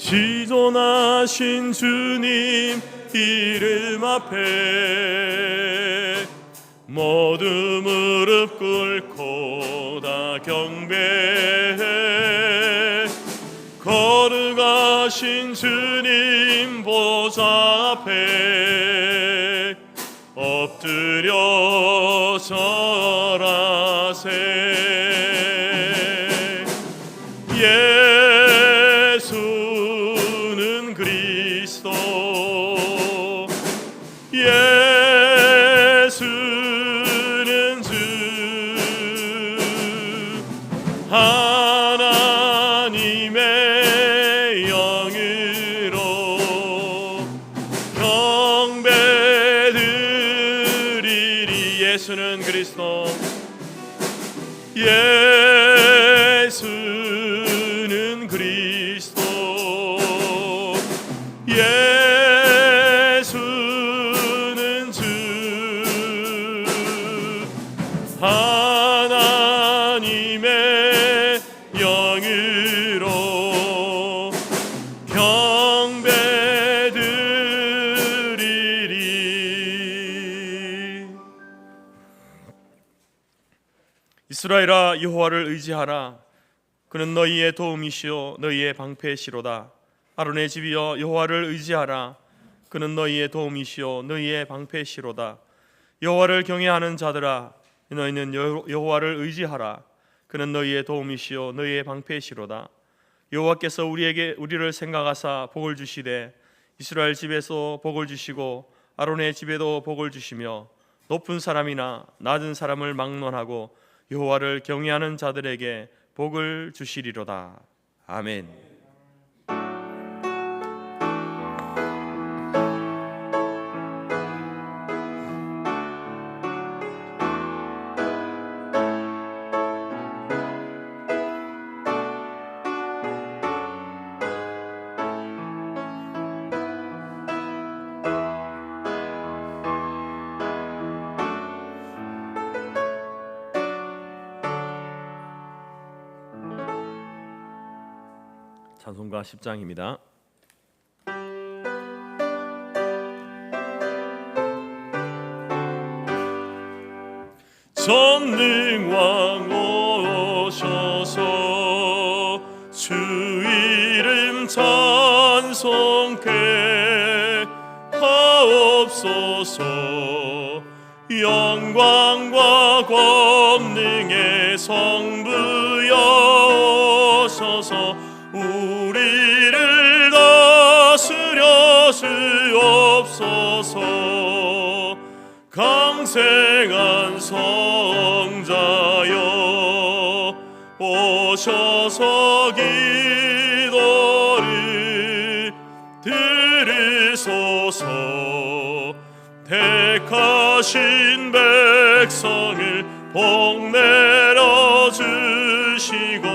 지존하신 주님 이름 앞에 모두 무릎 꿇고 다 경배해. 거룩하신 주님 보좌 앞에 엎드려 절하세. 예수는 그리스도, 예수는 주, 하나님의 영으로 경배드리리. 예수는 그리스도, 예수는 그리스도, 예수는 주, 하나님의 영으로 경배드리리. 이스라엘아, 여호와를 의지하라. 그는 너희의 도움이시요 너희의 방패시로다. 아론의 집이여, 여호와를 의지하라. 그는 너희의 도움이시요 너희의 방패시로다. 여호와를 경외하는 자들아, 너희는 여호와를 의지하라. 그는 너희의 도움이시요 너희의 방패시로다. 여호와께서 우리를 생각하사 복을 주시되 이스라엘 집에서 복을 주시고 아론의 집에도 복을 주시며 높은 사람이나 낮은 사람을 막론하고 여호와를 경외하는 자들에게 복을 주시리로다. 아멘. 찬송가 10장입니다. 전능왕 오셔서 주 이름 찬송케 하옵소서. 영광과 권능의 성부여 오셔서 우리를 다스려 주옵소서. 강생한 성자여 오셔서 기도를 들으소서. 택하신 백성을 복내려 주시고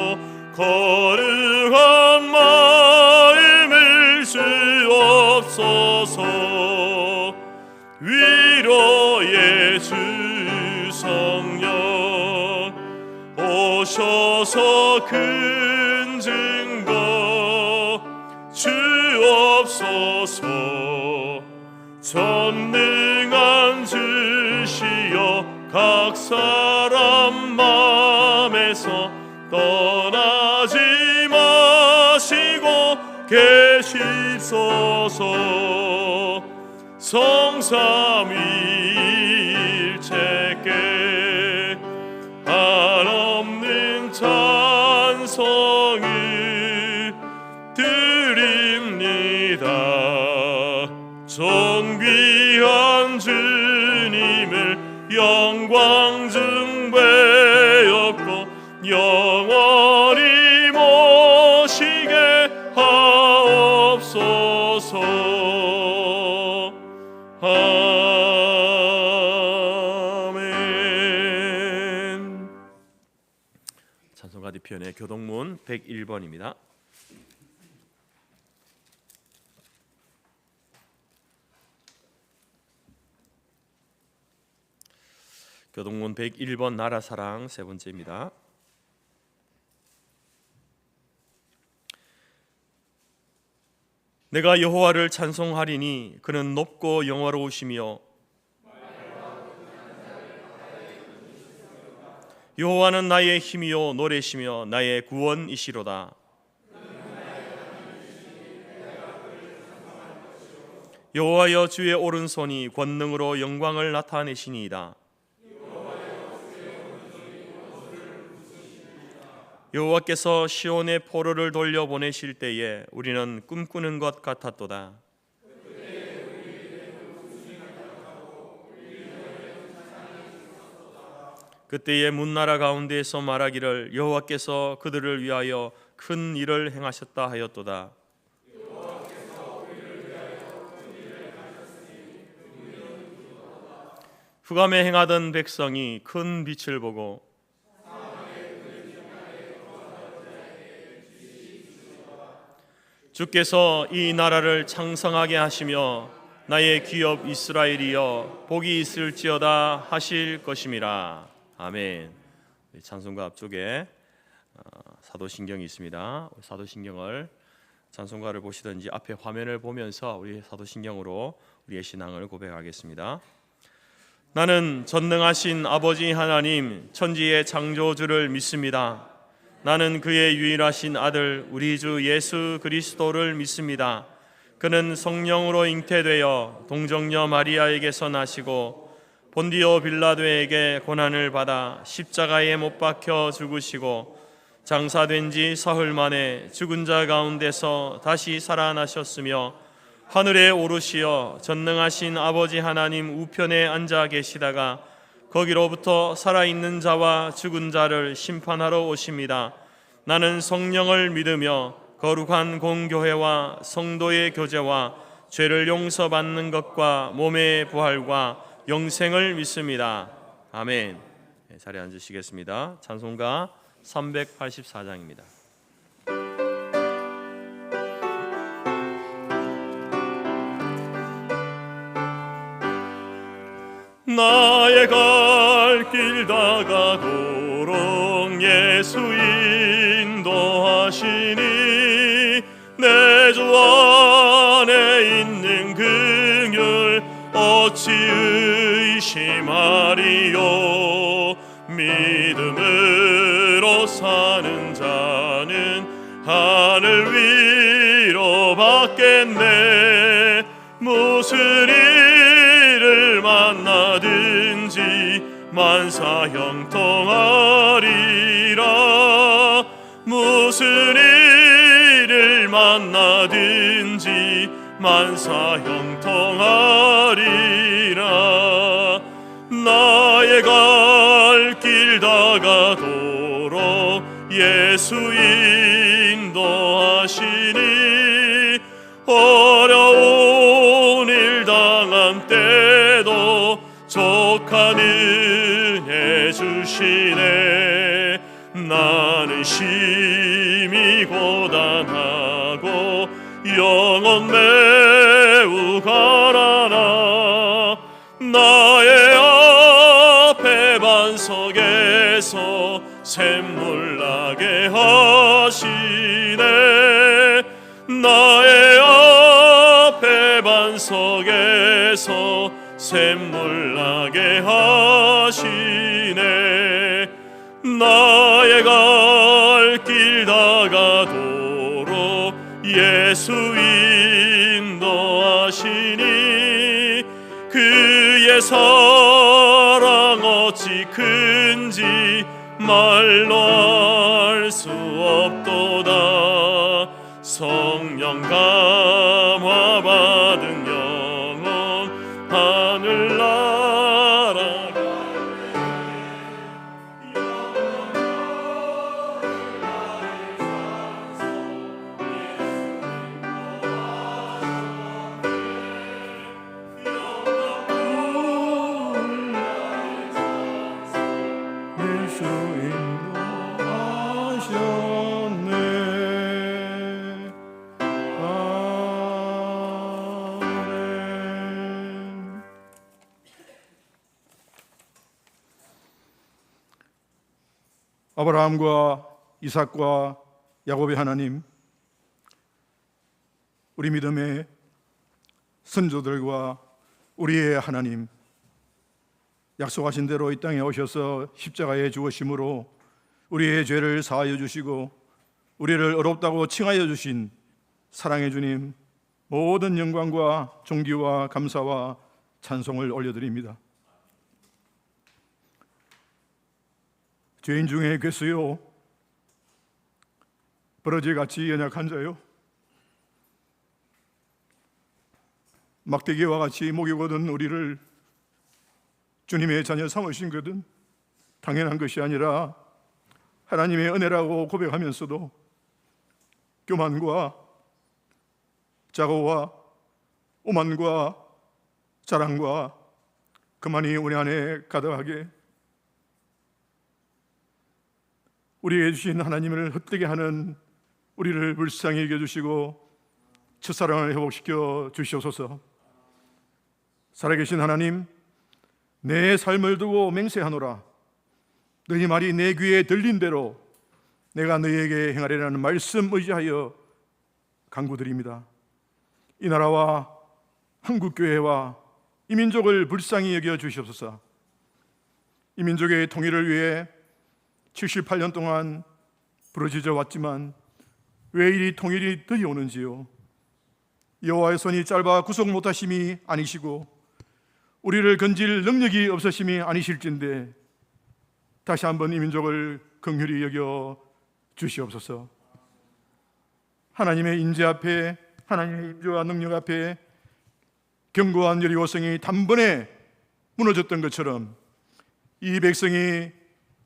거룩한 마음을 주옵소서. 위로의 주 성령 오셔서 큰 증거 주옵소서. 전능한 주시여 각 사람 맘에서 떠나지 마시고 계시소서. 성삼위일체께 한없는 찬송을 드립니다. 존귀한 주님을 영광 중배였고 영원히 모시게 하옵소서. 아멘. 찬송가 뒤편의 교동문 101번입니다. 교동문 101번 나라사랑 세 번째입니다. 내가 여호와를 찬송하리니 그는 높고 영화로우시며 여호와는 나의 힘이요 노래시며 나의 구원이시로다. 여호와여, 주의 오른손이 권능으로 영광을 나타내시니이다. 여호와께서 시온의 포로를 돌려보내실 때에 우리는 꿈꾸는 것 같았도다. 그때의 문나라 가운데에서 말하기를 여호와께서 그들을 위하여 큰 일을 행하셨다 하였도다. 흑암에 행하던 백성이 큰 빛을 보고 주께서 이 나라를 창성하게 하시며 나의 기업 이스라엘이여 복이 있을지어다 하실 것임이라. 아멘. 찬송가 앞쪽에 사도신경이 있습니다. 사도신경을 찬송가를 보시든지 앞에 화면을 보면서 우리 사도신경으로 우리의 신앙을 고백하겠습니다. 나는 전능하신 아버지 하나님 천지의 창조주를 믿습니다. 나는 그의 유일하신 아들 우리 주 예수 그리스도를 믿습니다. 그는 성령으로 잉태되어 동정녀 마리아에게서 나시고 본디오 빌라도에게 고난을 받아 십자가에 못 박혀 죽으시고 장사된 지 사흘 만에 죽은 자 가운데서 다시 살아나셨으며 하늘에 오르시어 전능하신 아버지 하나님 우편에 앉아 계시다가 거기로부터 살아있는 자와 죽은 자를 심판하러 오십니다. 나는 성령을 믿으며 거룩한 공교회와 성도의 교제와 죄를 용서받는 것과 몸의 부활과 영생을 믿습니다. 아멘. 자리에 앉으시겠습니다. 찬송가 384장입니다. 나의 갈 길 다가도록 예수 인도하시니 내 주 안에 있는 긍휼 어찌 의심하리요. 믿음으로 사는 자는 하늘 위로 받겠네. 무슨 일을 만나든지 만사 형통하리라. 무슨 일을 만나든지 만사 형통하리라. 나의 갈 길 다가도록 예수 인도하시니 어려운 일 당한 때도 족한 은혜 주시네. 나는 심히 고단하고 영혼 매우 가난하. 나의 앞에 반석에서 샘물 나게 하시네. 나의 앞에 반석에서 샘물 나게 하시네. 나의 갈 길 다가도록 예수 인도하시니 그의 사랑 어찌 큰지 말로 알 수 없도다. 성령 감화 받은 영혼 하늘나라 예수 인도하셨네. 아멘. 아브라함과 이삭과 야곱의 하나님, 우리 믿음의 선조들과 우리의 하나님, 약속하신 대로 이 땅에 오셔서 십자가에 죽으심으로 우리의 죄를 사하여 주시고 우리를 의롭다고 칭하여 주신 사랑의 주님, 모든 영광과 존귀와 감사와 찬송을 올려드립니다. 죄인 중에 괴수요, 버러지같이 연약한 자요, 막대기와 같이 목이 곧은 우리를 주님의 자녀 삼으신 것은 당연한 것이 아니라 하나님의 은혜라고 고백하면서도 교만과 자고와 오만과 자랑과 그만이 우리 안에 가득하게 우리에게 주신 하나님을 헛되게 하는 우리를 불쌍히 여겨주시고 첫사랑을 회복시켜 주시옵소서. 살아계신 하나님, 내 삶을 두고 맹세하노라. 너희 말이 내 귀에 들린 대로 내가 너희에게 행하리라는 말씀 의지하여 간구드립니다. 이 나라와 한국교회와 이 민족을 불쌍히 여겨 주시옵소서. 이 민족의 통일을 위해 78년 동안 부르짖어 왔지만 왜 이리 통일이 더디 오는지요. 여호와의 손이 짧아 구속 못하심이 아니시고 우리를 건질 능력이 없으심이 아니실진데 다시 한번 이 민족을 긍휼히 여겨 주시옵소서. 하나님의 인재 앞에, 하나님의 인재와 능력 앞에 견고한 여리고성이 단번에 무너졌던 것처럼 이 백성이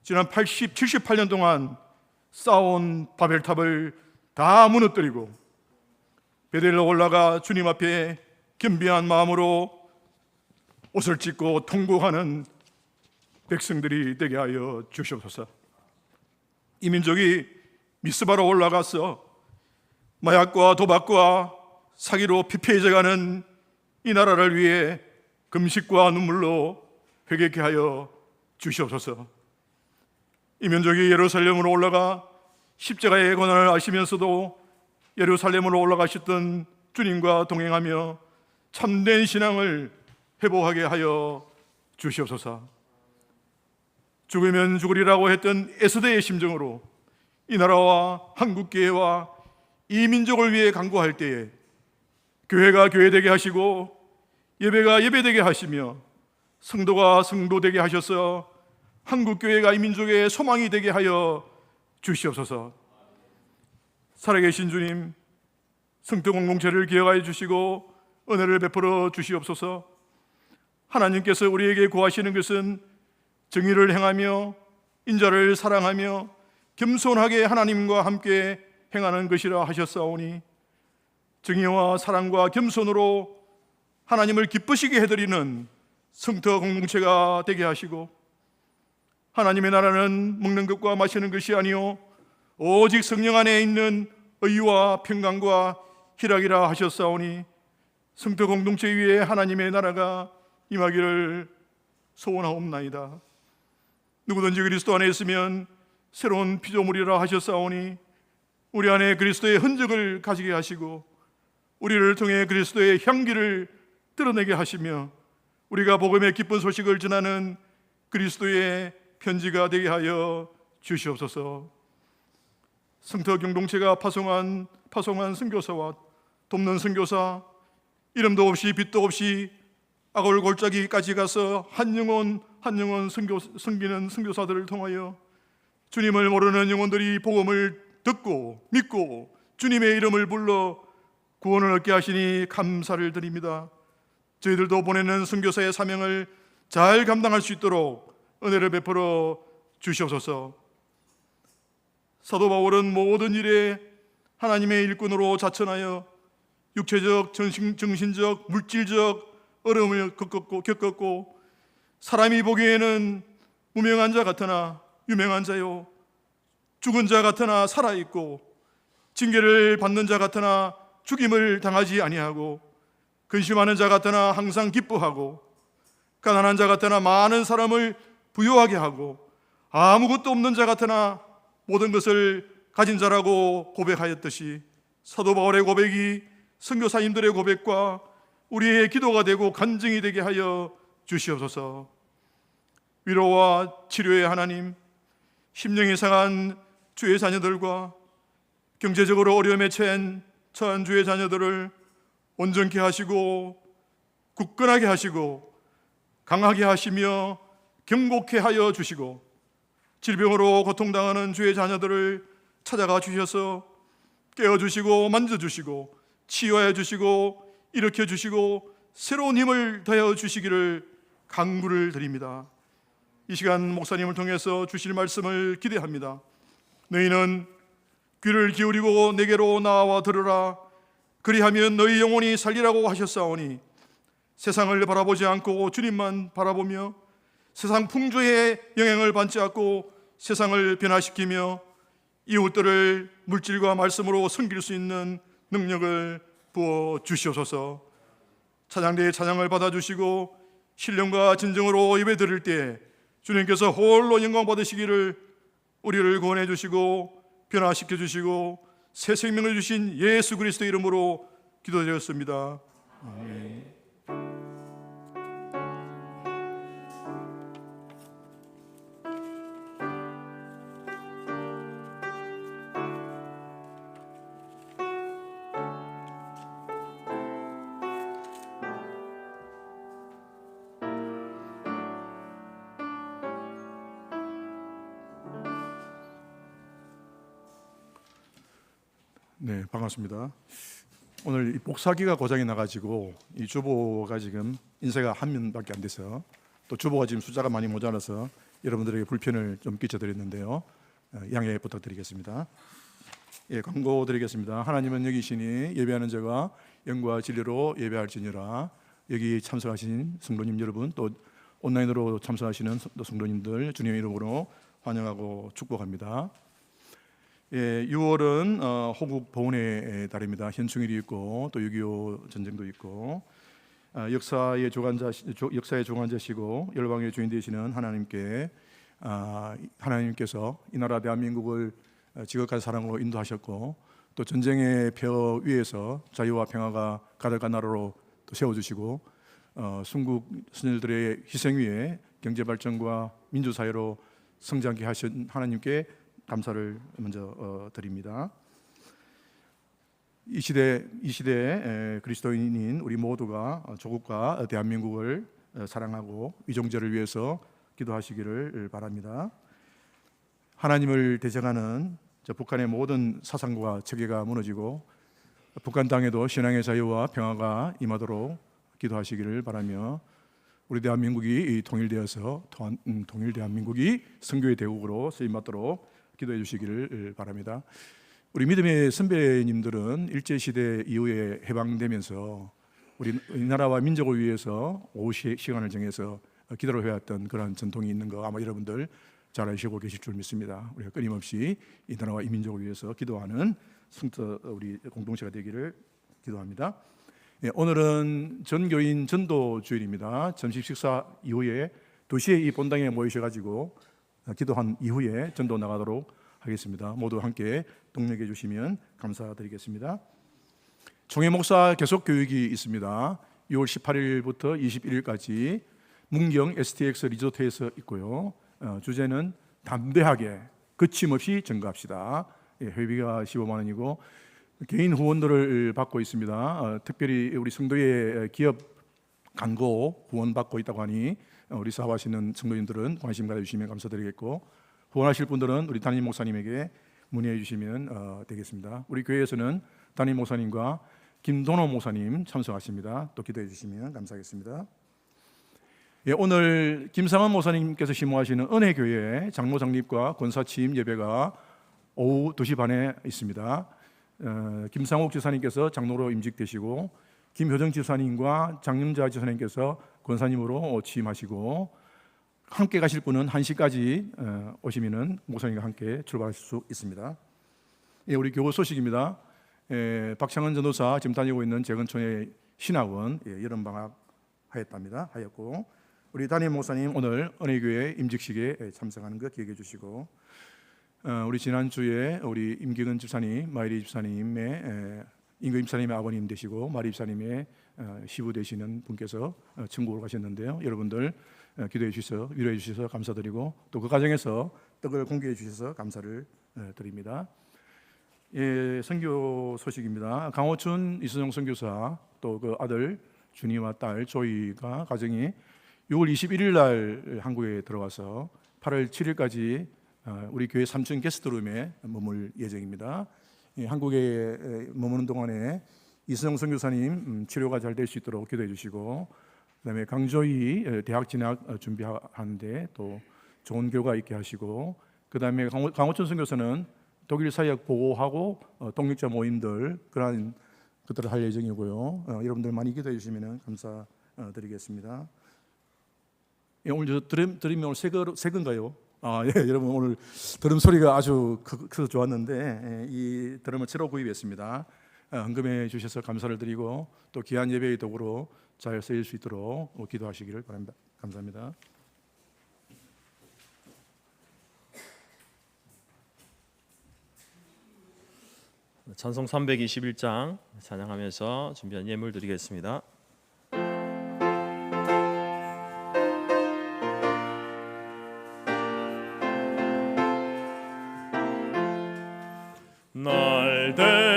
지난 78년 동안 쌓아온 바벨탑을 다 무너뜨리고 베델로 올라가 주님 앞에 겸비한 마음으로 옷을 찢고 통곡하는 백성들이 되게 하여 주시옵소서. 이 민족이 미스바로 올라가서 마약과 도박과 사기로 피폐해져가는 이 나라를 위해 금식과 눈물로 회개케 하여 주시옵소서. 이 민족이 예루살렘으로 올라가 십자가의 고난을 아시면서도 예루살렘으로 올라가셨던 주님과 동행하며 참된 신앙을 회복하게 하여 주시옵소서. 죽으면 죽으리라고 했던 에스더의 심정으로 이 나라와 한국교회와 이 민족을 위해 간구할 때에 교회가 교회되게 하시고 예배가 예배되게 하시며 성도가 성도되게 하셔서 한국교회가 이 민족의 소망이 되게 하여 주시옵소서. 살아계신 주님, 성도 공동체를 기억하여 주시고 은혜를 베풀어 주시옵소서. 하나님께서 우리에게 구하시는 것은 정의를 행하며 인자를 사랑하며 겸손하게 하나님과 함께 행하는 것이라 하셨사오니 정의와 사랑과 겸손으로 하나님을 기쁘시게 해드리는 성도 공동체가 되게 하시고 하나님의 나라는 먹는 것과 마시는 것이 아니요 오직 성령 안에 있는 의와 평강과 희락이라 하셨사오니 성도 공동체 위에 하나님의 나라가 임하기를 소원하옵나이다. 누구든지 그리스도 안에 있으면 새로운 피조물이라 하셨사오니 우리 안에 그리스도의 흔적을 가지게 하시고 우리를 통해 그리스도의 향기를 드러내게 하시며 우리가 복음의 기쁜 소식을 전하는 그리스도의 편지가 되게 하여 주시옵소서. 성도 공동체가 파송한 선교사와 돕는 선교사, 이름도 없이 빛도 없이 악을 골짜기까지 가서 한 영혼 섬기는 선교사들을 통하여 주님을 모르는 영혼들이 복음을 듣고 믿고 주님의 이름을 불러 구원을 얻게 하시니 감사를 드립니다. 저희들도 보내는 선교사의 사명을 잘 감당할 수 있도록 은혜를 베풀어 주시옵소서. 사도 바울은 모든 일에 하나님의 일꾼으로 자천하여 육체적, 정신적, 물질적 어려움을 겪었고 사람이 보기에는 무명한 자 같으나 유명한 자요, 죽은 자 같으나 살아있고 징계를 받는 자 같으나 죽임을 당하지 아니하고 근심하는 자 같으나 항상 기뻐하고 가난한 자 같으나 많은 사람을 부유하게 하고 아무것도 없는 자 같으나 모든 것을 가진 자라고 고백하였듯이 사도 바울의 고백이 선교사님들의 고백과 우리의 기도가 되고 간증이 되게 하여 주시옵소서. 위로와 치료의 하나님, 심령이 상한 주의 자녀들과 경제적으로 어려움에 처한 주의 자녀들을 온전케 하시고 굳건하게 하시고 강하게 하시며 경고케 하여 주시고, 질병으로 고통당하는 주의 자녀들을 찾아가 주셔서 깨워주시고 만져주시고 치유하여 주시고 일으켜 주시고 새로운 힘을 더하여 주시기를 간구를 드립니다. 이 시간 목사님을 통해서 주실 말씀을 기대합니다. 너희는 귀를 기울이고 내게로 나와 들으라. 그리하면 너희 영혼이 살리라고 하셨사오니, 세상을 바라보지 않고 주님만 바라보며 세상 풍조의 영향을 받지 않고 세상을 변화시키며 이웃들을 물질과 말씀으로 섬길 수 있는 능력을 부어 주시옵소서. 찬양대의 찬양을 받아주시고 신령과 진정으로 예배드릴 때 주님께서 홀로 영광 받으시기를 우리를 구원해 주시고 변화시켜 주시고 새 생명을 주신 예수 그리스도의 이름으로 기도드렸습니다. 아멘. 네, 반갑습니다. 오늘 이 복사기가 고장이 나가지고 이 주보가 지금 인쇄가 한 명밖에 안 돼서, 또 주보가 지금 숫자가 많이 모자라서 여러분들에게 불편을 좀 끼쳐드렸는데요. 양해 부탁드리겠습니다. 예, 광고 드리겠습니다. 하나님은 여기시니 예배하는 자가 영과 진리로 예배할지니라. 여기 참석하신 성도님 여러분, 또 온라인으로 참석하시는 성도님들 주님의 이름으로 환영하고 축복합니다. 예, 6월은 호국 보훈의 달입니다. 현충일이 있고 또 6.25 전쟁도 있고, 역사의 주관자시고 열방의 주인 되시는 하나님께 하나님께서 이 나라 대한민국을 지극한 사랑으로 인도하셨고, 또 전쟁의 표 위에서 자유와 평화가 가득한 나라로 또 세워주시고, 순국 선열들의 희생 위에 경제 발전과 민주사회로 성장케 하신 하나님께 감사를 먼저 드립니다. 이 시대에 그리스도인인 우리 모두가 조국과 대한민국을 사랑하고 위정제를 위해서 기도하시기를 바랍니다. 하나님을 대적하는 북한의 모든 사상과 체계가 무너지고 북한 땅에도 신앙의 자유와 평화가 임하도록 기도하시기를 바라며, 우리 대한민국이 통일되어서 통일 대한민국이 선교의 대국으로 쓰임받도록 기도해 주시기를 바랍니다. 우리 믿음의 선배님들은 일제시대 이후에 해방되면서 우리 나라와 민족을 위해서 오후 시간을 정해서 기도를 해왔던 그런 전통이 있는 거 아마 여러분들 잘 아시고 계실 줄 믿습니다. 우리가 끊임없이 이 나라와 이 민족을 위해서 기도하는 성도 우리 공동체가 되기를 기도합니다. 예, 오늘은 전교인 전도주일입니다. 점심 식사 이후에 2시에 이 본당에 모이셔가지고 기도한 이후에 전도 나가도록 하겠습니다. 모두 함께 동력해 주시면 감사드리겠습니다. 총회 목사 계속 교육이 있습니다. 6월 18일부터 21일까지 문경 STX 리조트에서 있고요. 주제는 담대하게 거침없이 증거합시다. 예, 회비가 15만 원이고 개인 후원들을 받고 있습니다. 특별히 우리 성도의 기업 간고 후원 받고 있다고 하니 우리 사업하시는 성도님들은 관심 가져주시면 감사드리겠고, 후원하실 분들은 우리 담임 목사님에게 문의해 주시면 되겠습니다. 우리 교회에서는 담임 목사님과 김도노 목사님 참석하십니다. 또 기도해 주시면 감사하겠습니다. 예, 오늘 김상환 목사님께서 심호하시는 은혜교회 장로 장립과 권사 취임 예배가 오후 2시 반에 있습니다. 김상옥 지사님께서 장로로 임직되시고 김효정 지사님과 장윤자 지사님께서 권사님으로 취임하시고, 함께 가실 분은 1시까지 오시면은 목사님과 함께 출발하실 수 있습니다. 예, 우리 교우 소식입니다. 박창은 전도사 지금 다니고 있는 재건촌의 신학원 여름방학 하였고, 우리 담임 목사님 오늘 은혜교회 임직식에 참석하는 거 기억해 주시고, 우리 지난주에 우리 임기근 집사님, 마이리 집사님의 임금 집사님의 아버님 되시고 마리 집사님의 시부 되시는 분께서 천국으로 가셨는데요. 여러분들 기도해 주셔서 위로해 주셔서 감사드리고 또 그 과정에서 떡을 공개해 주셔서 감사를 드립니다. 예, 선교 소식입니다. 강호춘 이순영 선교사 또 그 아들 준이와 딸 조이가 가정이 6월 21일 날 한국에 들어와서 8월 7일까지 우리 교회 3층 게스트룸에 머물 예정입니다. 한국에 머무는 동안에 이순영 선교사님 치료가 잘 될 수 있도록 기도해 주시고, 그다음에 강조희 대학 진학 준비하는데 또 좋은 결과 있게 하시고, 그다음에 강호춘 선교사는 독일 사역 보고하고 동역자 모임들 그러한 것들을 할 예정이고요. 여러분들 많이 기도해 주시면 감사드리겠습니다. 예, 오늘 저 드림이 오늘 새 건가요? 예, 여러분 오늘 드럼 소리가 아주 커서 좋았는데 이 드럼을 새로 구입했습니다. 헌금해 주셔서 감사를 드리고 또 귀한 예배의 도구로 잘 쓰일 수 있도록 기도하시기를 바랍니다. 감사합니다. 찬송 321장 찬양하면서 준비한 예물 드리겠습니다. 날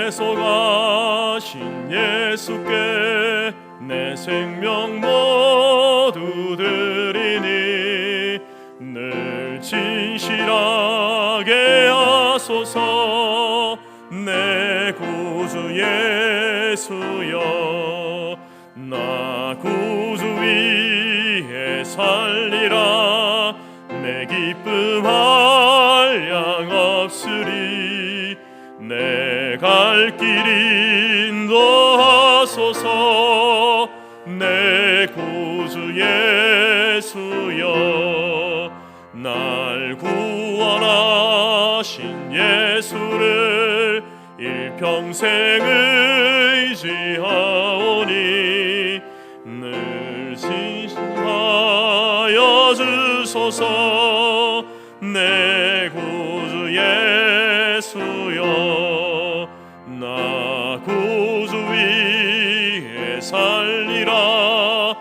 대속하신 예수께 내 생명 모두 드리니 늘 진실하게 하소서. 내 구주 예수여, 나 구주 위에 살리라. 내 기쁨 한량 없으리. 내 갈 길 인도하소서. 내 구주 예수여, 날 구원하신 예수를 일평생 의지하오니 늘 지시하여 주소서. 내 구주 예수여, 나 구주 위에 살리라.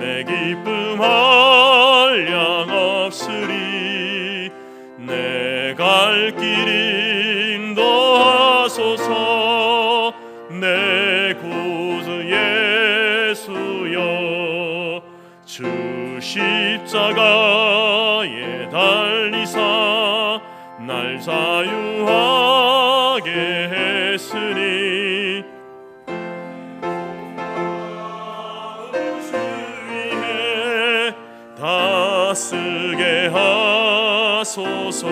내 기쁨 한량 없으리. 내 갈 길 인도하소서. 내 구주 예수여, 주 십자가에 달리사 날 자유하게 했으니 주 위에 다쓰게 하소서.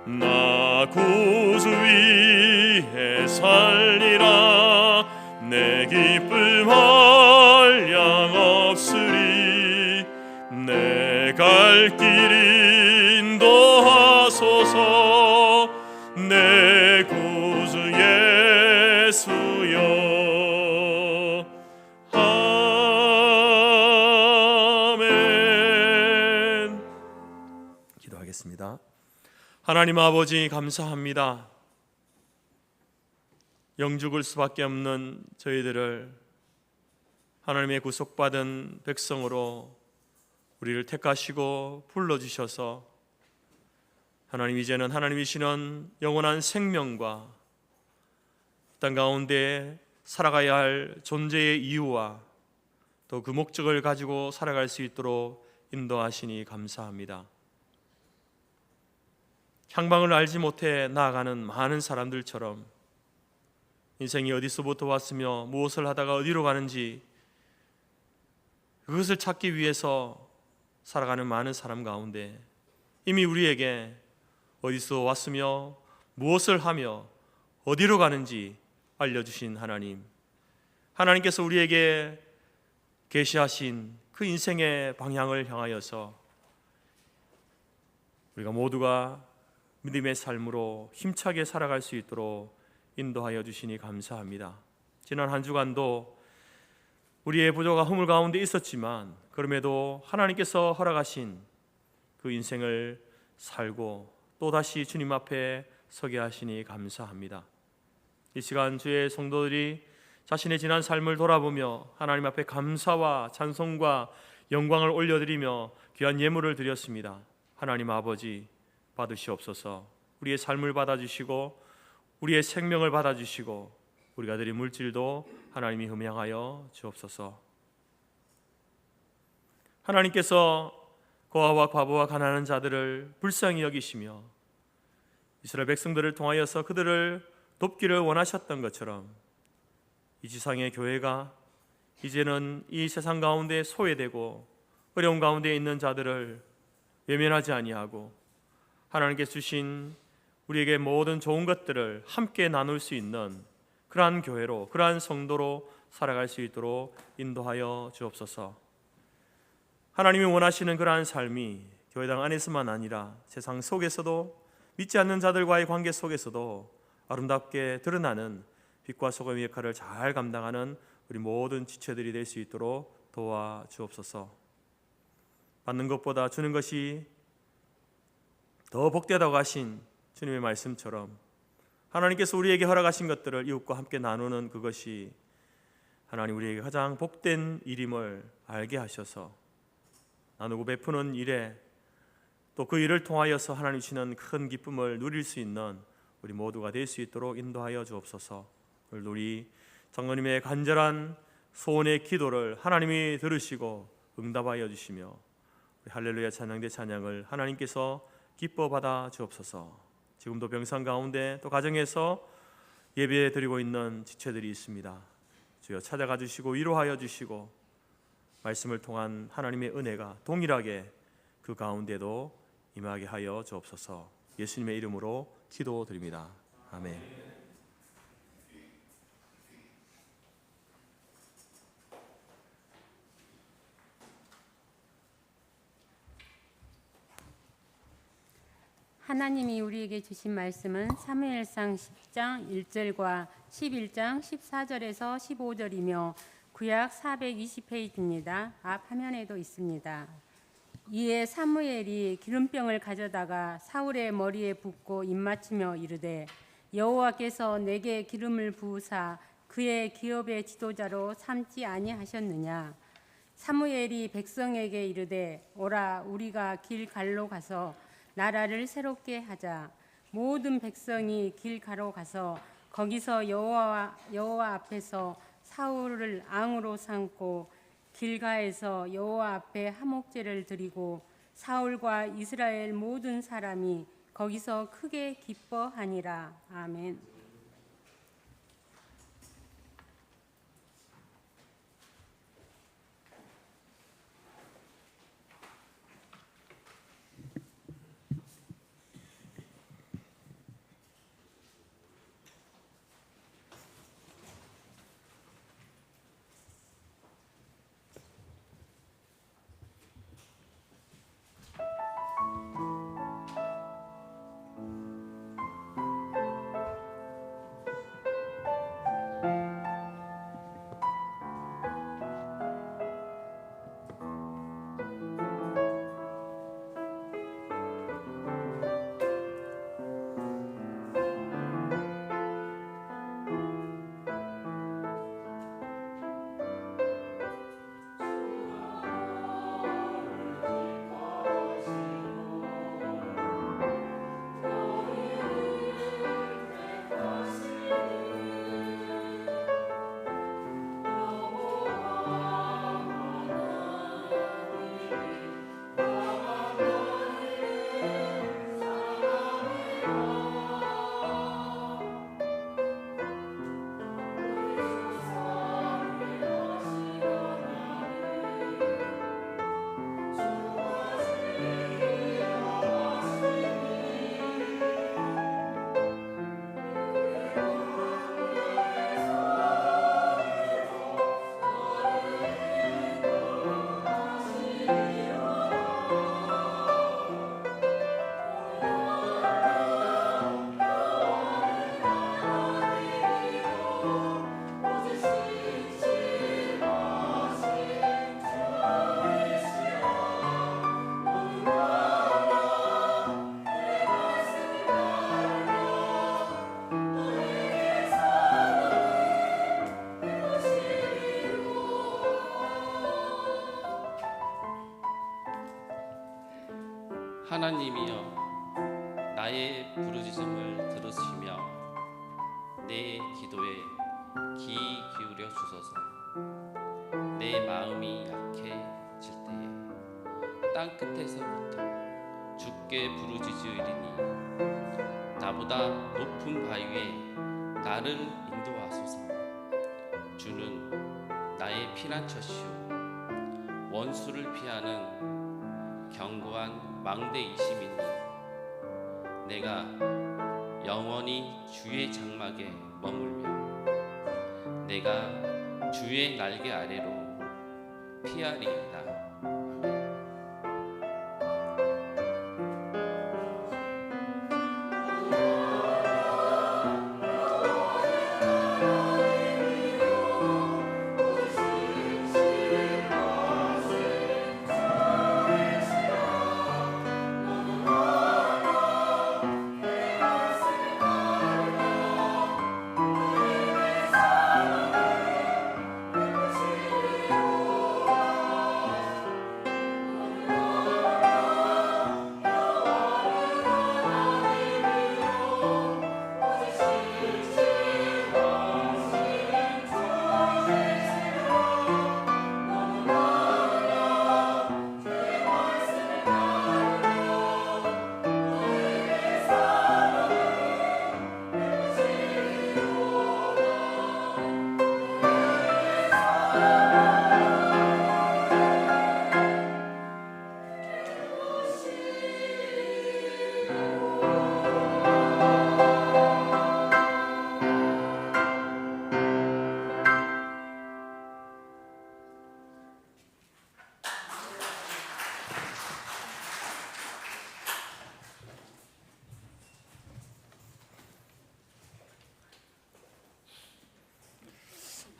나 구주 위에 살리라. 내 기쁨 한량 없으리. 내 갈 길 인도하소서. 내 구주 예수여. 아멘. 기도하겠습니다. 하나님 아버지 감사합니다. 영죽을 수밖에 없는 저희들을 하나님의 구속받은 백성으로 우리를 택하시고 불러주셔서 하나님 이제는 하나님이시는 영원한 생명과 땅 가운데 살아가야 할 존재의 이유와 또 그 목적을 가지고 살아갈 수 있도록 인도하시니 감사합니다. 향방을 알지 못해 나아가는 많은 사람들처럼 인생이 어디서부터 왔으며 무엇을 하다가 어디로 가는지 그것을 찾기 위해서 살아가는 많은 사람 가운데 이미 우리에게 어디서 왔으며 무엇을 하며 어디로 가는지 알려주신 하나님, 하나님께서 우리에게 계시하신 그 인생의 방향을 향하여서 우리가 모두가 믿음의 삶으로 힘차게 살아갈 수 있도록 인도하여 주시니 감사합니다. 지난 한 주간도 우리의 부족과 허물 가운데 있었지만 그럼에도 하나님께서 허락하신 그 인생을 살고 또다시 주님 앞에 서게 하시니 감사합니다. 이 시간 주의 성도들이 자신의 지난 삶을 돌아보며 하나님 앞에 감사와 찬송과 영광을 올려드리며 귀한 예물을 드렸습니다. 하나님 아버지 받으시옵소서. 우리의 삶을 받아주시고 우리의 생명을 받아주시고 우리가 드린 물질도 하나님이 흠양하여 주옵소서. 하나님께서 고아와 과부와 가난한 자들을 불쌍히 여기시며 이스라엘 백성들을 통하여서 그들을 돕기를 원하셨던 것처럼 이 지상의 교회가 이제는 이 세상 가운데 소외되고 어려운 가운데 있는 자들을 외면하지 아니하고 하나님께 주신 우리에게 모든 좋은 것들을 함께 나눌 수 있는 그러한 교회로, 그러한 성도로 살아갈 수 있도록 인도하여 주옵소서. 하나님이 원하시는 그러한 삶이 교회당 안에서만 아니라 세상 속에서도, 믿지 않는 자들과의 관계 속에서도 아름답게 드러나는 빛과 소금의 역할을 잘 감당하는 우리 모든 지체들이 될 수 있도록 도와 주옵소서. 받는 것보다 주는 것이 더 복되다고 하신 주님의 말씀처럼 하나님께서 우리에게 허락하신 것들을 이웃과 함께 나누는 그것이 하나님 우리에게 가장 복된 일임을 알게 하셔서 나누고 베푸는 일에 또 그 일을 통하여서 하나님 주시는 큰 기쁨을 누릴 수 있는 우리 모두가 될 수 있도록 인도하여 주옵소서. 오늘 우리 장로님의 간절한 소원의 기도를 하나님이 들으시고 응답하여 주시며 할렐루야 찬양대 찬양을 하나님께서 기뻐 받아 주옵소서. 지금도 병상 가운데 또 가정에서 예배 드리고 있는 지체들이 있습니다. 주여 찾아가 주시고 위로하여 주시고 말씀을 통한 하나님의 은혜가 동일하게 그 가운데도 임하게 하여 주옵소서. 예수님의 이름으로 기도드립니다. 아멘. 하나님이 우리에게 주신 말씀은 사무엘상 10장 1절과 11장 14절에서 15절이며 구약 420페이지입니다. 앞 화면에도 있습니다. 이에 사무엘이 기름병을 가져다가 사울의 머리에 붓고 입맞추며 이르되 여호와께서 내게 기름을 부으사 그의 기업의 지도자로 삼지 아니하셨느냐. 사무엘이 백성에게 이르되 오라 우리가 길갈로 가서 나라를 새롭게 하자. 모든 백성이 길가로 가서 거기서 여호와 앞에서 사울을 앙으로 삼고 길가에서 여호와 앞에 화목제를 드리고 사울과 이스라엘 모든 사람이 거기서 크게 기뻐하니라. 아멘. 하나님이여 나의 부르짖음을 들으시며 내 기도에 귀 기울여 주소서. 내 마음이 약해질 때에 땅 끝에서부터 주께 부르짖으리니 나보다 높은 바위 위에 나를 인도하소서. 주는 나의 피난처시오 원수를 피하는 견고한 망대이심이니 내가 영원히 주의 장막에 머물며 내가 주의 날개 아래로 피하리이다.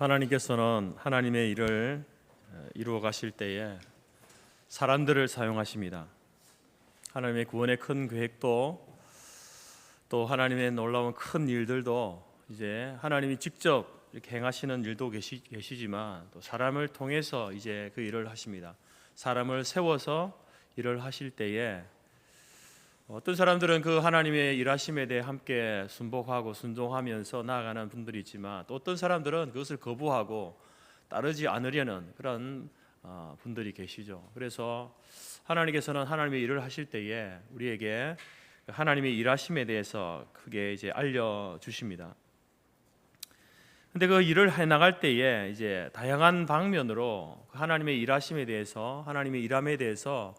하나님께서는 하나님의 일을 이루어 가실 때에 사람들을 사용하십니다. 하나님의 구원의 큰 계획도 또 하나님의 놀라운 큰 일들도 이제 하나님이 직접 이렇게 행하시는 일도 계시지만 또 사람을 통해서 이제 그 일을 하십니다. 사람을 세워서 일을 하실 때에 어떤 사람들은 그 하나님의 일하심에 대해 함께 순복하고 순종하면서 나아가는 분들이 있지만 또 어떤 사람들은 그것을 거부하고 따르지 않으려는 그런 분들이 계시죠. 그래서 하나님께서는 하나님의 일을 하실 때에 우리에게 하나님의 일하심에 대해서 크게 이제 알려 주십니다. 근데 그 일을 해 나갈 때에 이제 다양한 방면으로 하나님의 일하심에 대해서 하나님의 일함에 대해서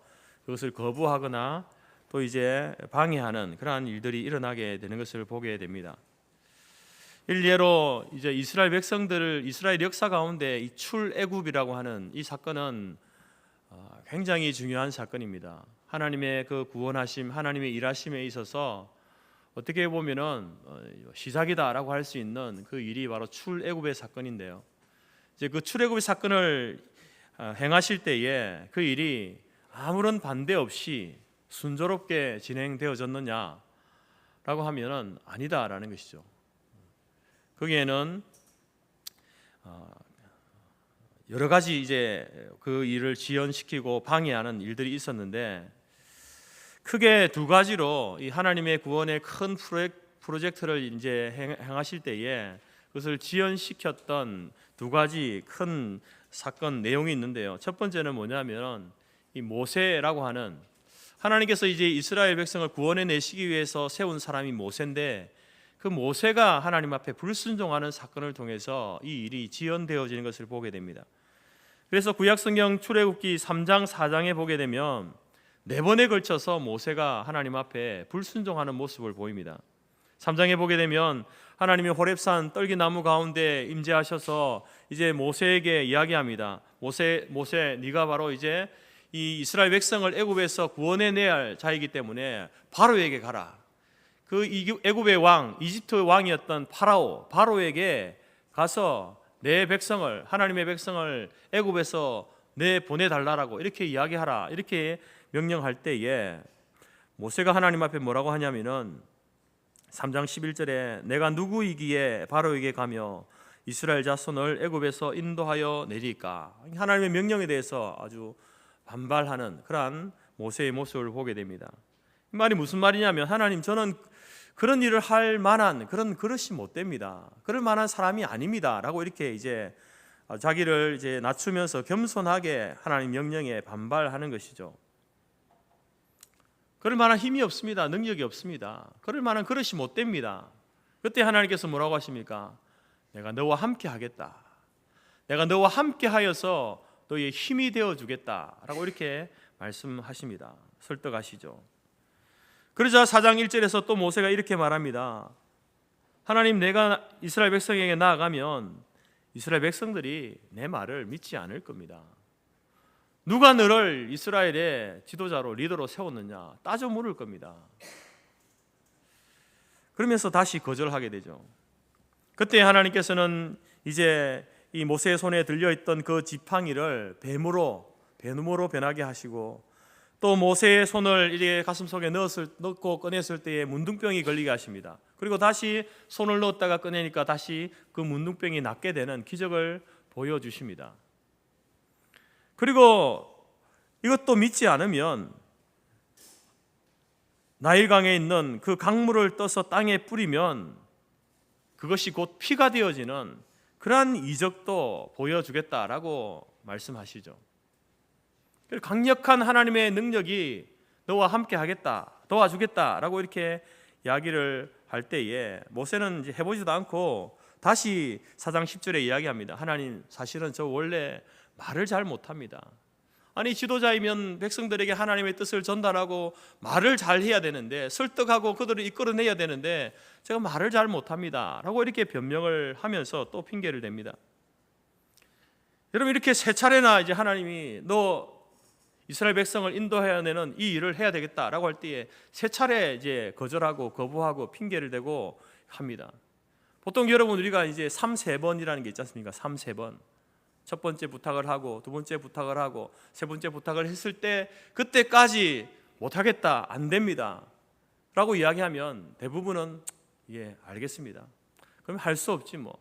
그것을 거부하거나 또 이제 방해하는 그러한 일들이 일어나게 되는 것을 보게 됩니다. 일례로 이제 이스라엘 백성들을 이스라엘 역사 가운데 이 출애굽이라고 하는 이 사건은 굉장히 중요한 사건입니다. 하나님의 그 구원하심, 하나님의 일하심에 있어서 어떻게 보면은 시작이다라고 할 수 있는 그 일이 바로 출애굽의 사건인데요. 이제 그 출애굽의 사건을 행하실 때에 그 일이 아무런 반대 없이 순조롭게 진행되어졌느냐라고 하면은 아니다라는 것이죠. 거기에는 여러 가지 이제 그 일을 지연시키고 방해하는 일들이 있었는데 크게 두 가지로 이 하나님의 구원의 큰 프로젝트를 이제 행하실 때에 그것을 지연시켰던 두 가지 큰 사건 내용이 있는데요. 첫 번째는 뭐냐면 이 모세라고 하는 하나님께서 이제 이스라엘 백성을 구원해 내시기 위해서 세운 사람이 모세인데 그 모세가 하나님 앞에 불순종하는 사건을 통해서 이 일이 지연되어지는 것을 보게 됩니다. 그래서 구약성경 출애굽기 3장 4장에 보게 되면 4번에 걸쳐서 모세가 하나님 앞에 불순종하는 모습을 보입니다. 3장에 보게 되면 하나님이 호렙산 떨기나무 가운데 임재하셔서 이제 모세에게 이야기합니다. 모세 네가 바로 이제 이 이스라엘 백성을 애굽에서 구원해내야 할 자이기 때문에 바로에게 가라. 그 애굽의 왕, 이집트 왕이었던 바로에게 가서 내 백성을, 하나님의 백성을 애굽에서 내 보내달라고 이렇게 이야기하라, 이렇게 명령할 때에 모세가 하나님 앞에 뭐라고 하냐면은 3장 11절에 내가 누구이기에 바로에게 가며 이스라엘 자손을 애굽에서 인도하여 내리까. 하나님의 명령에 대해서 아주 반발하는 그러한 모세의 모습을 보게 됩니다. 이 말이 무슨 말이냐면, 하나님, 저는 그런 일을 할 만한 그런 그릇이 못 됩니다. 그럴 만한 사람이 아닙니다라고 이렇게 이제 자기를 이제 낮추면서 겸손하게 하나님 명령에 반발하는 것이죠. 그럴 만한 힘이 없습니다. 능력이 없습니다. 그럴 만한 그릇이 못 됩니다. 그때 하나님께서 뭐라고 하십니까? 내가 너와 함께 하겠다. 내가 너와 함께 하여서 너의 힘이 되어 주겠다라고 이렇게 말씀하십니다. 설득하시죠. 그러자 4장 1절에서 또 모세가 이렇게 말합니다. 하나님, 내가 이스라엘 백성에게 나아가면 이스라엘 백성들이 내 말을 믿지 않을 겁니다. 누가 너를 이스라엘의 지도자로 리더로 세웠느냐 따져 물을 겁니다. 그러면서 다시 거절하게 되죠. 그때 하나님께서는 이제 이 모세의 손에 들려있던 그 지팡이를 뱀으로 변하게 하시고, 또 모세의 손을 이제 가슴 속에 넣고 꺼냈을 때에 문둥병이 걸리게 하십니다. 그리고 다시 손을 넣었다가 꺼내니까 다시 그 문둥병이 낫게 되는 기적을 보여주십니다. 그리고 이것도 믿지 않으면 나일강에 있는 그 강물을 떠서 땅에 뿌리면 그것이 곧 피가 되어지는 그러한 이적도 보여주겠다라고 말씀하시죠. 강력한 하나님의 능력이 너와 함께 하겠다, 도와주겠다라고 이렇게 이야기를 할 때에 모세는 이제 해보지도 않고 다시 4장 10절에 이야기합니다. 하나님, 사실은 저 원래 말을 잘 못합니다. 아니, 지도자이면 백성들에게 하나님의 뜻을 전달하고 말을 잘 해야 되는데, 설득하고 그들을 이끌어내야 되는데 제가 말을 잘 못합니다 라고 이렇게 변명을 하면서 또 핑계를 댑니다. 여러분, 이렇게 세 차례나 이제 하나님이 너 이스라엘 백성을 인도해야 되는 이 일을 해야 되겠다라고 할 때에 세 차례 이제 거절하고 거부하고 핑계를 대고 합니다. 보통 여러분, 우리가 이제 3-3번이라는 게 있지 않습니까? 3-3번. 첫 번째 부탁을 하고, 두 번째 부탁을 하고, 세 번째 부탁을 했을 때 그때까지 못하겠다, 안 됩니다 라고 이야기하면 대부분은 예, 알겠습니다. 그럼 할 수 없지 뭐.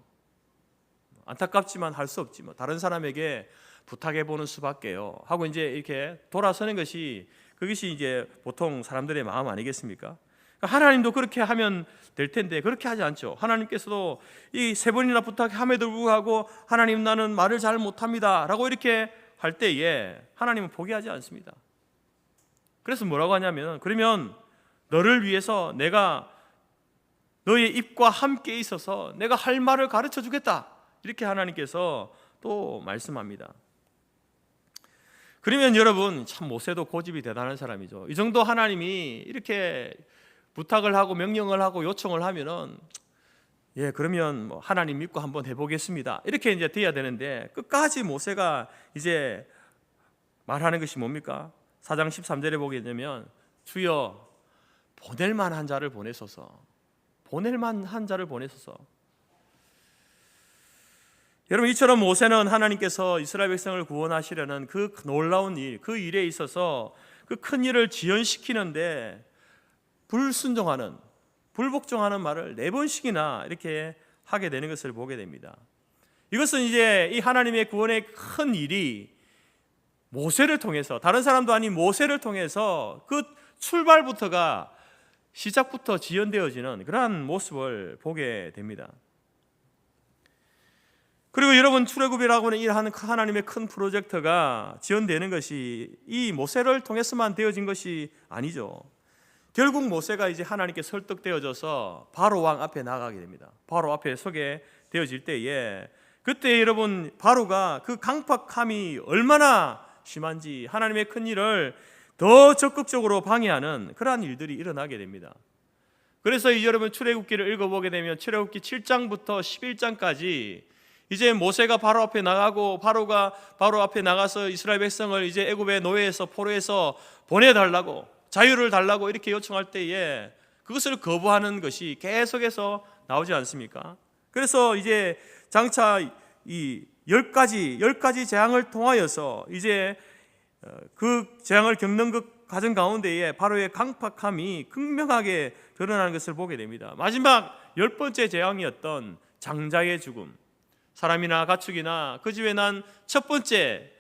안타깝지만 할 수 없지 뭐. 다른 사람에게 부탁해 보는 수밖에요 하고 이제 이렇게 돌아서는 것이, 그것이 이제 보통 사람들의 마음 아니겠습니까? 하나님도 그렇게 하면 될 텐데 그렇게 하지 않죠. 하나님께서도 이 3번이나 부탁함에도 불구하고 하나님, 나는 말을 잘 못합니다 라고 이렇게 할 때에 하나님은 포기하지 않습니다. 그래서 뭐라고 하냐면, 그러면 너를 위해서 내가 너의 입과 함께 있어서 내가 할 말을 가르쳐 주겠다, 이렇게 하나님께서 또 말씀합니다. 그러면 여러분, 참 모세도 고집이 대단한 사람이죠. 이 정도 하나님이 이렇게 부탁을 하고 명령을 하고 요청을 하면은 예, 그러면 뭐 하나님 믿고 한번 해보겠습니다 이렇게 이제 돼야 되는데, 끝까지 모세가 이제 말하는 것이 뭡니까? 4장 13절에 보게 되면, 주여, 보낼 만한 자를 보내소서. 보낼 만한 자를 보내소서. 여러분, 이처럼 모세는 하나님께서 이스라엘 백성을 구원하시려는 그 놀라운 일, 그 일에 있어서 그 큰 일을 지연시키는데 불순종하는, 불복종하는 말을 4번씩이나 이렇게 하게 되는 것을 보게 됩니다. 이것은 이제 이 하나님의 구원의 큰 일이 모세를 통해서, 다른 사람도 아닌 모세를 통해서 그 출발부터가, 시작부터 지연되어지는 그러한 모습을 보게 됩니다. 그리고 여러분, 출애굽이라고 하는 일하는 하나님의 큰 프로젝트가 지연되는 것이 이 모세를 통해서만 되어진 것이 아니죠. 결국 모세가 이제 하나님께 설득되어져서 바로 왕 앞에 나가게 됩니다. 바로 앞에 서게 되어질 때에, 그때 여러분, 바로가 그 강팍함이 얼마나 심한지 하나님의 큰 일을 더 적극적으로 방해하는 그러한 일들이 일어나게 됩니다. 그래서 여러분, 출애굽기를 읽어보게 되면 출애굽기 7장부터 11장까지 이제 모세가 바로 앞에 나가고, 바로가 바로 앞에 나가서 이스라엘 백성을 이제 애굽의 노예에서, 포로에서 보내달라고, 자유를 달라고 이렇게 요청할 때에 그것을 거부하는 것이 계속해서 나오지 않습니까? 그래서 이제 장차 이 10가지 재앙을 통하여서 이제 그 재앙을 겪는 그 과정 가운데에 바로의 강팍함이 극명하게 드러나는 것을 보게 됩니다. 마지막 10번째 재앙이었던 장자의 죽음, 사람이나 가축이나 그 집에 난 첫 번째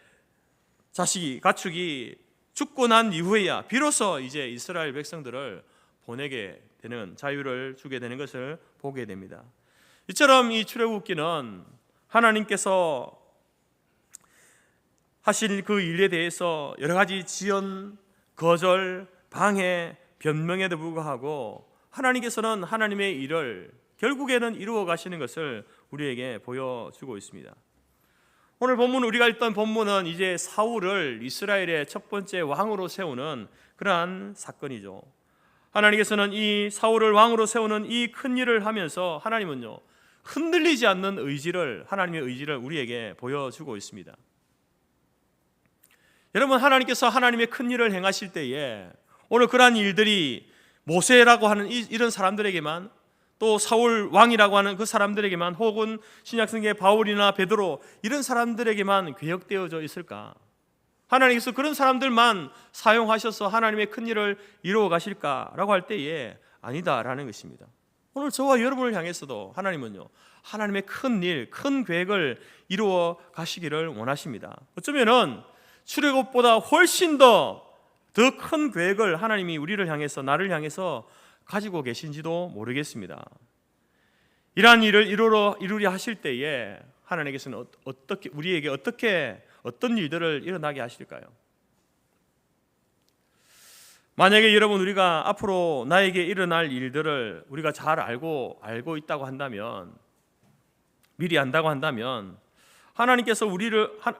가축이 죽고 난 이후에야 비로소 이제 이스라엘 백성들을 보내게 되는, 자유를 주게 되는 것을 보게 됩니다. 이처럼 이 출애굽기는 하나님께서 하실 그 일에 대해서 여러 가지 지연, 거절, 방해, 변명에도 불구하고 하나님께서는 하나님의 일을 결국에는 이루어 가시는 것을 우리에게 보여주고 있습니다. 오늘 본문, 우리가 읽던 본문은 이제 사울을 이스라엘의 첫 번째 왕으로 세우는 그러한 사건이죠. 하나님께서는 이 사울을 왕으로 세우는 이 큰 일을 하면서 하나님은요, 흔들리지 않는 의지를, 하나님의 의지를 우리에게 보여주고 있습니다. 여러분, 하나님께서 하나님의 큰 일을 행하실 때에 오늘 그러한 일들이 모세라고 하는 이런 사람들에게만, 또 사울 왕이라고 하는 그 사람들에게만, 혹은 신약성경의 바울이나 베드로 이런 사람들에게만 개혁되어져 있을까? 하나님께서 그런 사람들만 사용하셔서 하나님의 큰 일을 이루어 가실까라고 할 때에 아니다라는 것입니다. 오늘 저와 여러분을 향해서도 하나님은요, 하나님의 큰 일, 큰 계획을 이루어 가시기를 원하십니다. 어쩌면은 출애굽보다 훨씬 더 큰 계획을 하나님이 우리를 향해서, 나를 향해서 가지고 계신지도 모르겠습니다. 이러한 일을 이루려 하실 때에 하나님께서는 어떻게, 우리에게 어떤 일들을 일어나게 하실까요? 만약에 여러분, 우리가 앞으로 나에게 일어날 일들을 우리가 잘 알고 있다고 한다면, 미리 안다고 한다면, 하나님께서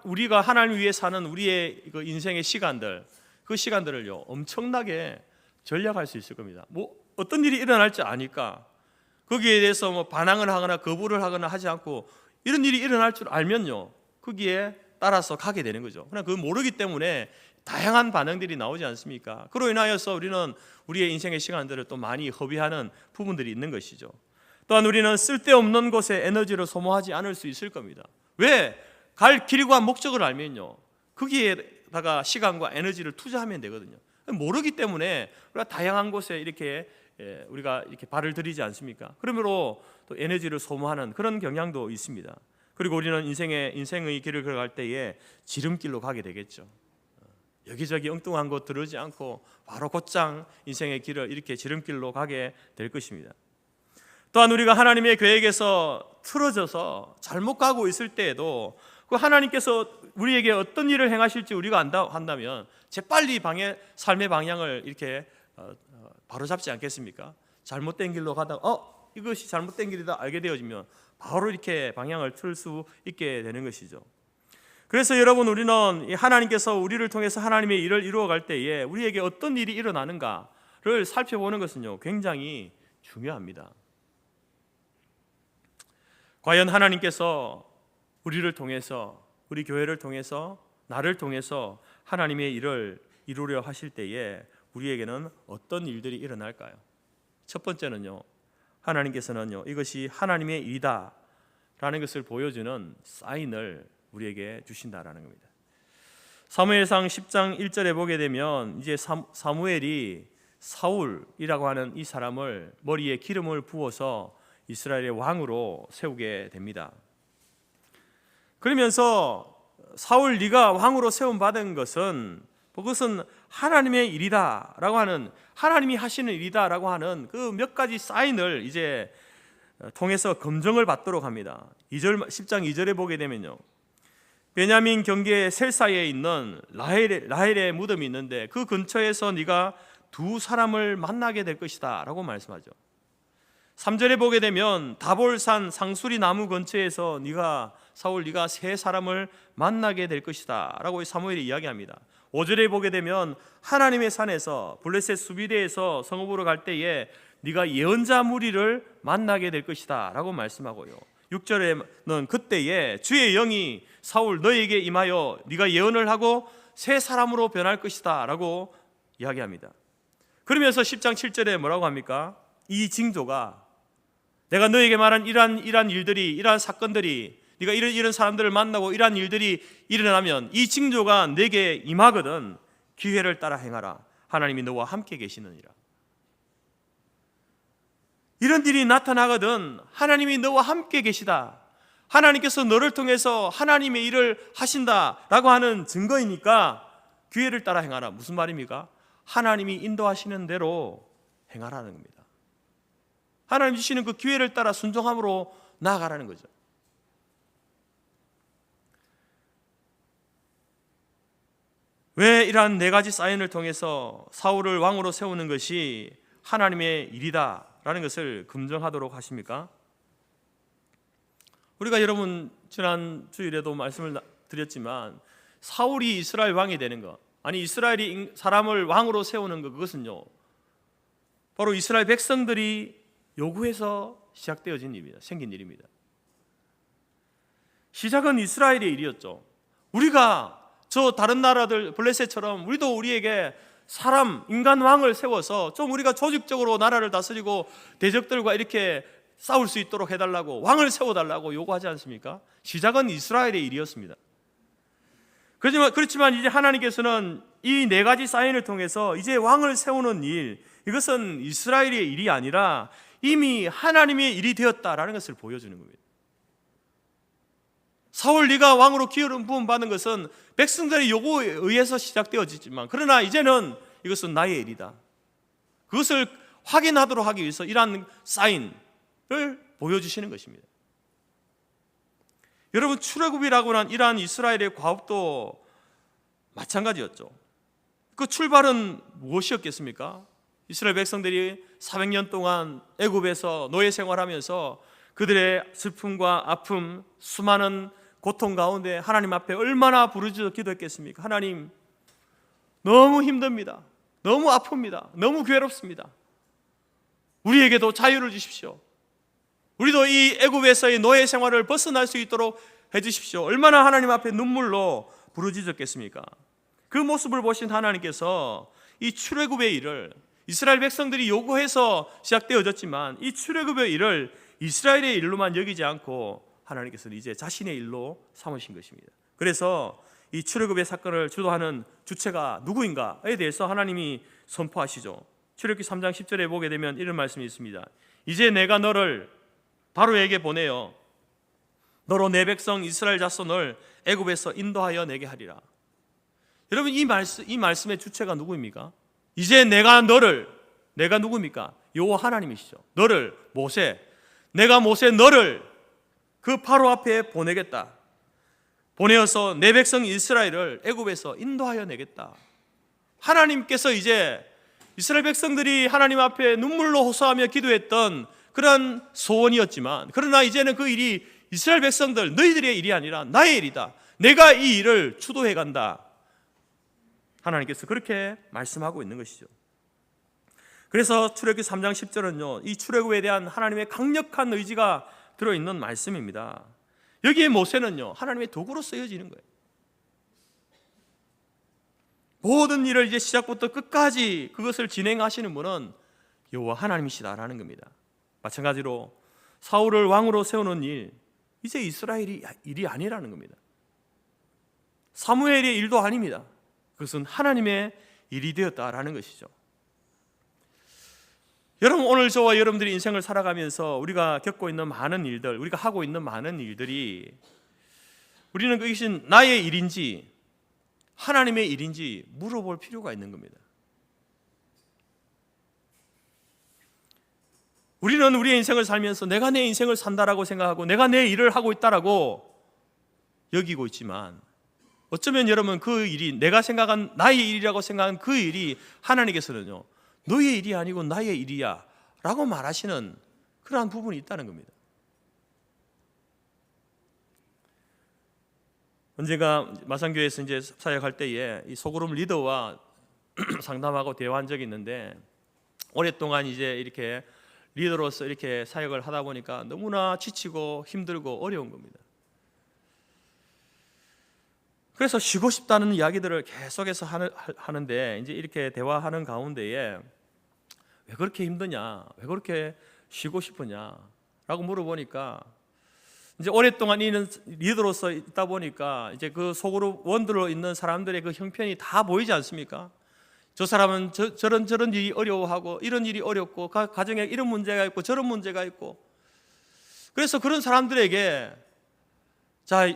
우리가 하나님 위해 사는 우리의 그 인생의 시간들, 그 시간들을요, 엄청나게 전략할 수 있을 겁니다. 뭐 어떤 일이 일어날지 아니까 거기에 대해서 뭐 반항을 하거나 거부를 하거나 하지 않고, 이런 일이 일어날 줄 알면요, 거기에 따라서 가게 되는 거죠. 그러나 그걸 모르기 때문에 다양한 반응들이 나오지 않습니까? 그로 인하여서 우리는 우리의 인생의 시간들을 또 많이 허비하는 부분들이 있는 것이죠. 또한 우리는 쓸데없는 곳에 에너지를 소모하지 않을 수 있을 겁니다. 왜? 갈 길과 목적을 알면요, 거기에다가 시간과 에너지를 투자하면 되거든요. 모르기 때문에 우리가 다양한 곳에 우리가 이렇게 발을 들이지 않습니까? 그러므로 또 에너지를 소모하는 그런 경향도 있습니다. 그리고 우리는 인생의 길을 걸어갈 때에 지름길로 가게 되겠죠. 여기저기 엉뚱한 곳 들으지 않고 바로 곧장 인생의 길을 이렇게 지름길로 가게 될 것입니다. 또한 우리가 하나님의 계획에서 틀어져서 잘못 가고 있을 때에도 그 하나님께서 우리에게 어떤 일을 행하실지 우리가 안다 한다면 재빨리 삶의 방향을 이렇게 바로잡지 않겠습니까? 잘못된 길로 가다가 이것이 잘못된 길이다 알게 되어지면 바로 이렇게 방향을 틀 수 있게 되는 것이죠. 그래서 여러분, 우리는 하나님께서 우리를 통해서 하나님의 일을 이루어 갈 때에 우리에게 어떤 일이 일어나는가를 살펴보는 것은요, 굉장히 중요합니다. 과연 하나님께서 우리를 통해서, 우리 교회를 통해서, 나를 통해서 하나님의 일을 이루려 하실 때에 우리에게는 어떤 일들이 일어날까요? 첫 번째는요, 하나님께서는요, 이것이 하나님의 일이다 라는 것을 보여주는 사인을 우리에게 주신다라는 겁니다. 사무엘상 10장 1절에 보게 되면 이제 사무엘이 사울이라고 하는 이 사람을 머리에 기름을 부어서 이스라엘의 왕으로 세우게 됩니다. 그러면서 사울, 네가 왕으로 세움 받은 것은 그것은 하나님의 일이다라고 하는, 하나님이 하시는 일이다라고 하는 그 몇 가지 사인을 이제 통해서 검증을 받도록 합니다. 10장 2절에 보게 되면요, 베냐민 경계 셀사에 있는 라헬의 무덤이 있는데 그 근처에서 네가 두 사람을 만나게 될 것이다 라고 말씀하죠. 3절에 보게 되면 다볼산 상수리 나무 근처에서 사울 네가 세 사람을 만나게 될 것이다 라고 사무엘이 이야기합니다. 5절에 보게 되면 하나님의 산에서 블레셋 수비대에서 성읍으로 갈 때에 네가 예언자 무리를 만나게 될 것이다 라고 말씀하고요, 6절에는 그때에 주의 영이 사울 너에게 임하여 네가 예언을 하고 새 사람으로 변할 것이다 라고 이야기합니다. 그러면서 10장 7절에 뭐라고 합니까? 이 징조가, 내가 너에게 말한 이러한 일들이, 이러한 사건들이, 네가 이런 사람들을 만나고 이러한 일들이 일어나면 이 징조가 내게 임하거든 기회를 따라 행하라. 하나님이 너와 함께 계시느니라. 이런 일이 나타나거든 하나님이 너와 함께 계시다, 하나님께서 너를 통해서 하나님의 일을 하신다라고 하는 증거이니까 기회를 따라 행하라. 무슨 말입니까? 하나님이 인도하시는 대로 행하라는 겁니다. 하나님 주시는 그 기회를 따라 순종함으로 나아가라는 거죠. 왜 이러한 네 가지 사인을 통해서 사울을 왕으로 세우는 것이 하나님의 일이다라는 것을 검증하도록 하십니까? 우리가 여러분 지난 주일에도 말씀을 드렸지만 사울이 이스라엘 왕이 되는 것, 아니 이스라엘이 사람을 왕으로 세우는 것, 그것은요 바로 이스라엘 백성들이 요구해서 시작되어진 일입니다. 생긴 일입니다. 시작은 이스라엘의 일이었죠. 우리가 저 다른 나라들 블레셋처럼 우리도 우리에게 사람, 인간 왕을 세워서 좀 우리가 조직적으로 나라를 다스리고 대적들과 이렇게 싸울 수 있도록 해달라고, 왕을 세워달라고 요구하지 않습니까? 시작은 이스라엘의 일이었습니다. 그렇지만 이제 하나님께서는 이 네 가지 사인을 통해서 이제 왕을 세우는 일, 이것은 이스라엘의 일이 아니라 이미 하나님의 일이 되었다라는 것을 보여주는 겁니다. 사울 네가 왕으로 기름 부음 받는 것은 백성들의 요구에 의해서 시작되어지지만, 그러나 이제는 이것은 나의 일이다. 그것을 확인하도록 하기 위해서 이러한 사인을 보여주시는 것입니다. 여러분, 출애굽이라고 하는 이러한 이스라엘의 과업도 마찬가지였죠. 그 출발은 무엇이었겠습니까? 이스라엘 백성들이 400년 동안 애굽에서 노예 생활하면서 그들의 슬픔과 아픔, 수많은 고통 가운데 하나님 앞에 얼마나 부르짖어 기도했겠습니까? 하나님, 너무 힘듭니다. 너무 아픕니다. 너무 괴롭습니다. 우리에게도 자유를 주십시오. 우리도 이 애굽에서의 노예 생활을 벗어날 수 있도록 해주십시오. 얼마나 하나님 앞에 눈물로 부르짖었겠습니까? 그 모습을 보신 하나님께서 이 출애굽의 일을 이스라엘 백성들이 요구해서 시작되어졌지만 이 출애굽의 일을 이스라엘의 일로만 여기지 않고 하나님께서는 이제 자신의 일로 삼으신 것입니다. 그래서 이 출애굽의 사건을 주도하는 주체가 누구인가에 대해서 하나님이 선포하시죠. 출애굽기 3장 10절에 보게 되면 이런 말씀이 있습니다. 이제 내가 너를 바로에게 보내어 너로 내 백성 이스라엘 자손을 애굽에서 인도하여 내게 하리라. 여러분, 이 말씀의 주체가 누구입니까? 이제 내가 너를, 내가 누구입니까? 여호와 하나님이시죠. 너를, 모세, 내가 모세 너를 그 바로 앞에 보내겠다. 보내어서 내 백성 이스라엘을 애굽에서 인도하여 내겠다. 하나님께서 이제 이스라엘 백성들이 하나님 앞에 눈물로 호소하며 기도했던 그런 소원이었지만, 그러나 이제는 그 일이 이스라엘 백성들, 너희들의 일이 아니라 나의 일이다. 내가 이 일을 주도해 간다. 하나님께서 그렇게 말씀하고 있는 것이죠. 그래서 출애굽기 3장 10절은요, 이 출애굽에 대한 하나님의 강력한 의지가 들어있는 말씀입니다. 여기에 모세는요, 하나님의 도구로 쓰여지는 거예요. 모든 일을 이제 시작부터 끝까지 그것을 진행하시는 분은 여호와 하나님이시다라는 겁니다. 마찬가지로 사울을 왕으로 세우는 일, 이제 이스라엘이 일이 아니라는 겁니다. 사무엘의 일도 아닙니다. 그것은 하나님의 일이 되었다라는 것이죠. 여러분, 오늘 저와 여러분들이 인생을 살아가면서 우리가 겪고 있는 많은 일들, 우리가 하고 있는 많은 일들이 우리는 그것이 나의 일인지 하나님의 일인지 물어볼 필요가 있는 겁니다. 우리는 우리의 인생을 살면서 내가 내 인생을 산다라고 생각하고 내가 내 일을 하고 있다라고 여기고 있지만, 어쩌면 여러분 그 일이 내가 생각한 나의 일이라고 생각한 그 일이 하나님께서는요, 너의 일이 아니고 나의 일이야 라고 말하시는 그러한 부분이 있다는 겁니다. 언젠가 마산교회에서 이제 사역할 때에 이 소그룹 리더와 상담하고 대화한 적이 있는데, 오랫동안 이제 이렇게 리더로서 이렇게 사역을 하다 보니까 너무나 지치고 힘들고 어려운 겁니다. 그래서 쉬고 싶다는 이야기들을 계속해서 하는데, 이제 이렇게 대화하는 가운데에 왜 그렇게 힘드냐, 왜 그렇게 쉬고 싶으냐라고 물어보니까, 이제 오랫동안 이는 리더로서 있다 보니까 이제 그 소그룹 원들로 있는 사람들의 그 형편이 다 보이지 않습니까? 저 사람은 저런 일이 어려워하고 이런 일이 어렵고 가정에 이런 문제가 있고 저런 문제가 있고, 그래서 그런 사람들에게 자,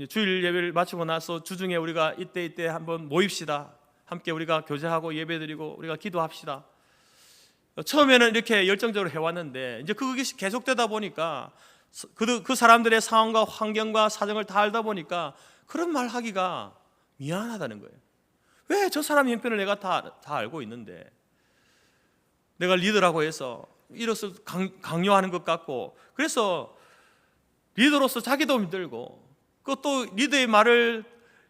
주일 예배를 마치고 나서 주중에 우리가 이때 한번 모입시다. 함께 우리가 교제하고 예배드리고 우리가 기도합시다. 처음에는 이렇게 열정적으로 해왔는데 이제 그게 계속되다 보니까 그 사람들의 상황과 환경과 사정을 다 알다 보니까 그런 말 하기가 미안하다는 거예요. 왜 저 사람 형편을 내가 다 알고 있는데 내가 리더라고 해서 이로써 강요하는 것 같고, 그래서 리더로서 자기도 힘들고 또 리더의 말을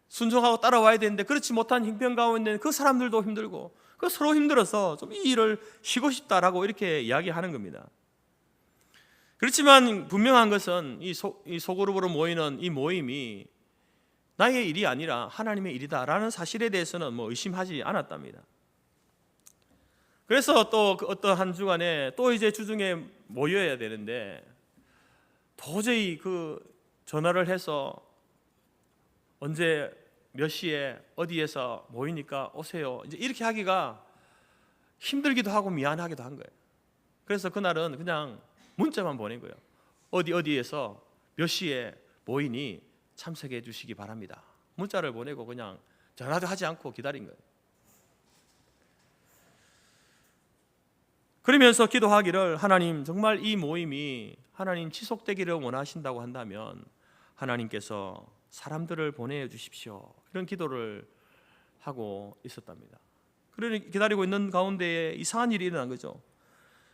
순종하고 따라와야 되는데 그렇지 못한 형편 가운데 있는 그 사람들도 힘들고, 그 서로 힘들어서 좀 이 일을 쉬고 싶다라고 이렇게 이야기하는 겁니다. 그렇지만 분명한 것은 이 소그룹으로 모이는 이 모임이 나의 일이 아니라 하나님의 일이다라는 사실에 대해서는 의심하지 않았답니다. 그래서 또 어떤 한 주간에 또 이제 주중에 모여야 되는데 도저히 그 전화를 해서 언제 몇 시에 어디에서 모이니까 오세요, 이제 이렇게 하기가 힘들기도 하고 미안하기도 한 거예요. 그래서 그날은 그냥 문자만 보낸 거예요. 어디에서 몇 시에 모이니 참석해 주시기 바랍니다. 문자를 보내고 그냥 전화도 하지 않고 기다린 거예요. 그러면서 기도하기를, 하나님 정말 이 모임이 하나님 지속되기를 원하신다고 한다면 하나님께서 사람들을 보내주십시오, 이런 기도를 하고 있었답니다. 그러니 기다리고 있는 가운데에 이상한 일이 일어난 거죠.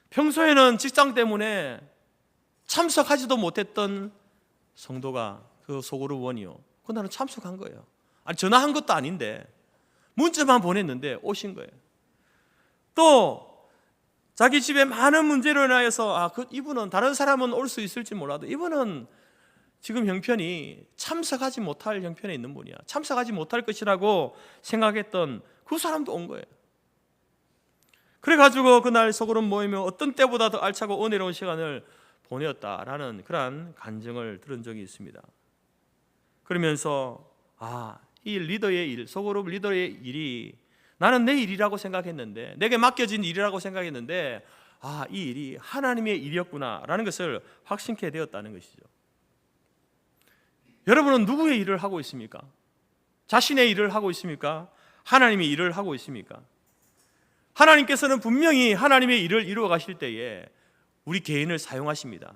평소에는 직장 때문에 참석하지도 못했던 성도가, 그 소그룹 원이요, 그날은 참석한 거예요. 아니 전화한 것도 아닌데 문자만 보냈는데 오신 거예요. 또 자기 집에 많은 문제로 인하여서 이분은, 다른 사람은 올 수 있을지 몰라도 이분은 지금 형편이 참석하지 못할 형편에 있는 분이야, 참석하지 못할 것이라고 생각했던 그 사람도 온 거예요. 그래가지고 그날 소그룹 모이면 어떤 때보다 더 알차고 은혜로운 시간을 보내었다라는 그러한 간증을 들은 적이 있습니다. 그러면서 이 리더의 일, 소그룹 리더의 일이 나는 내 일이라고 생각했는데, 내게 맡겨진 일이라고 생각했는데 이 일이 하나님의 일이었구나라는 것을 확신케 되었다는 것이죠. 여러분은 누구의 일을 하고 있습니까? 자신의 일을 하고 있습니까? 하나님의 일을 하고 있습니까? 하나님께서는 분명히 하나님의 일을 이루어 가실 때에 우리 개인을 사용하십니다.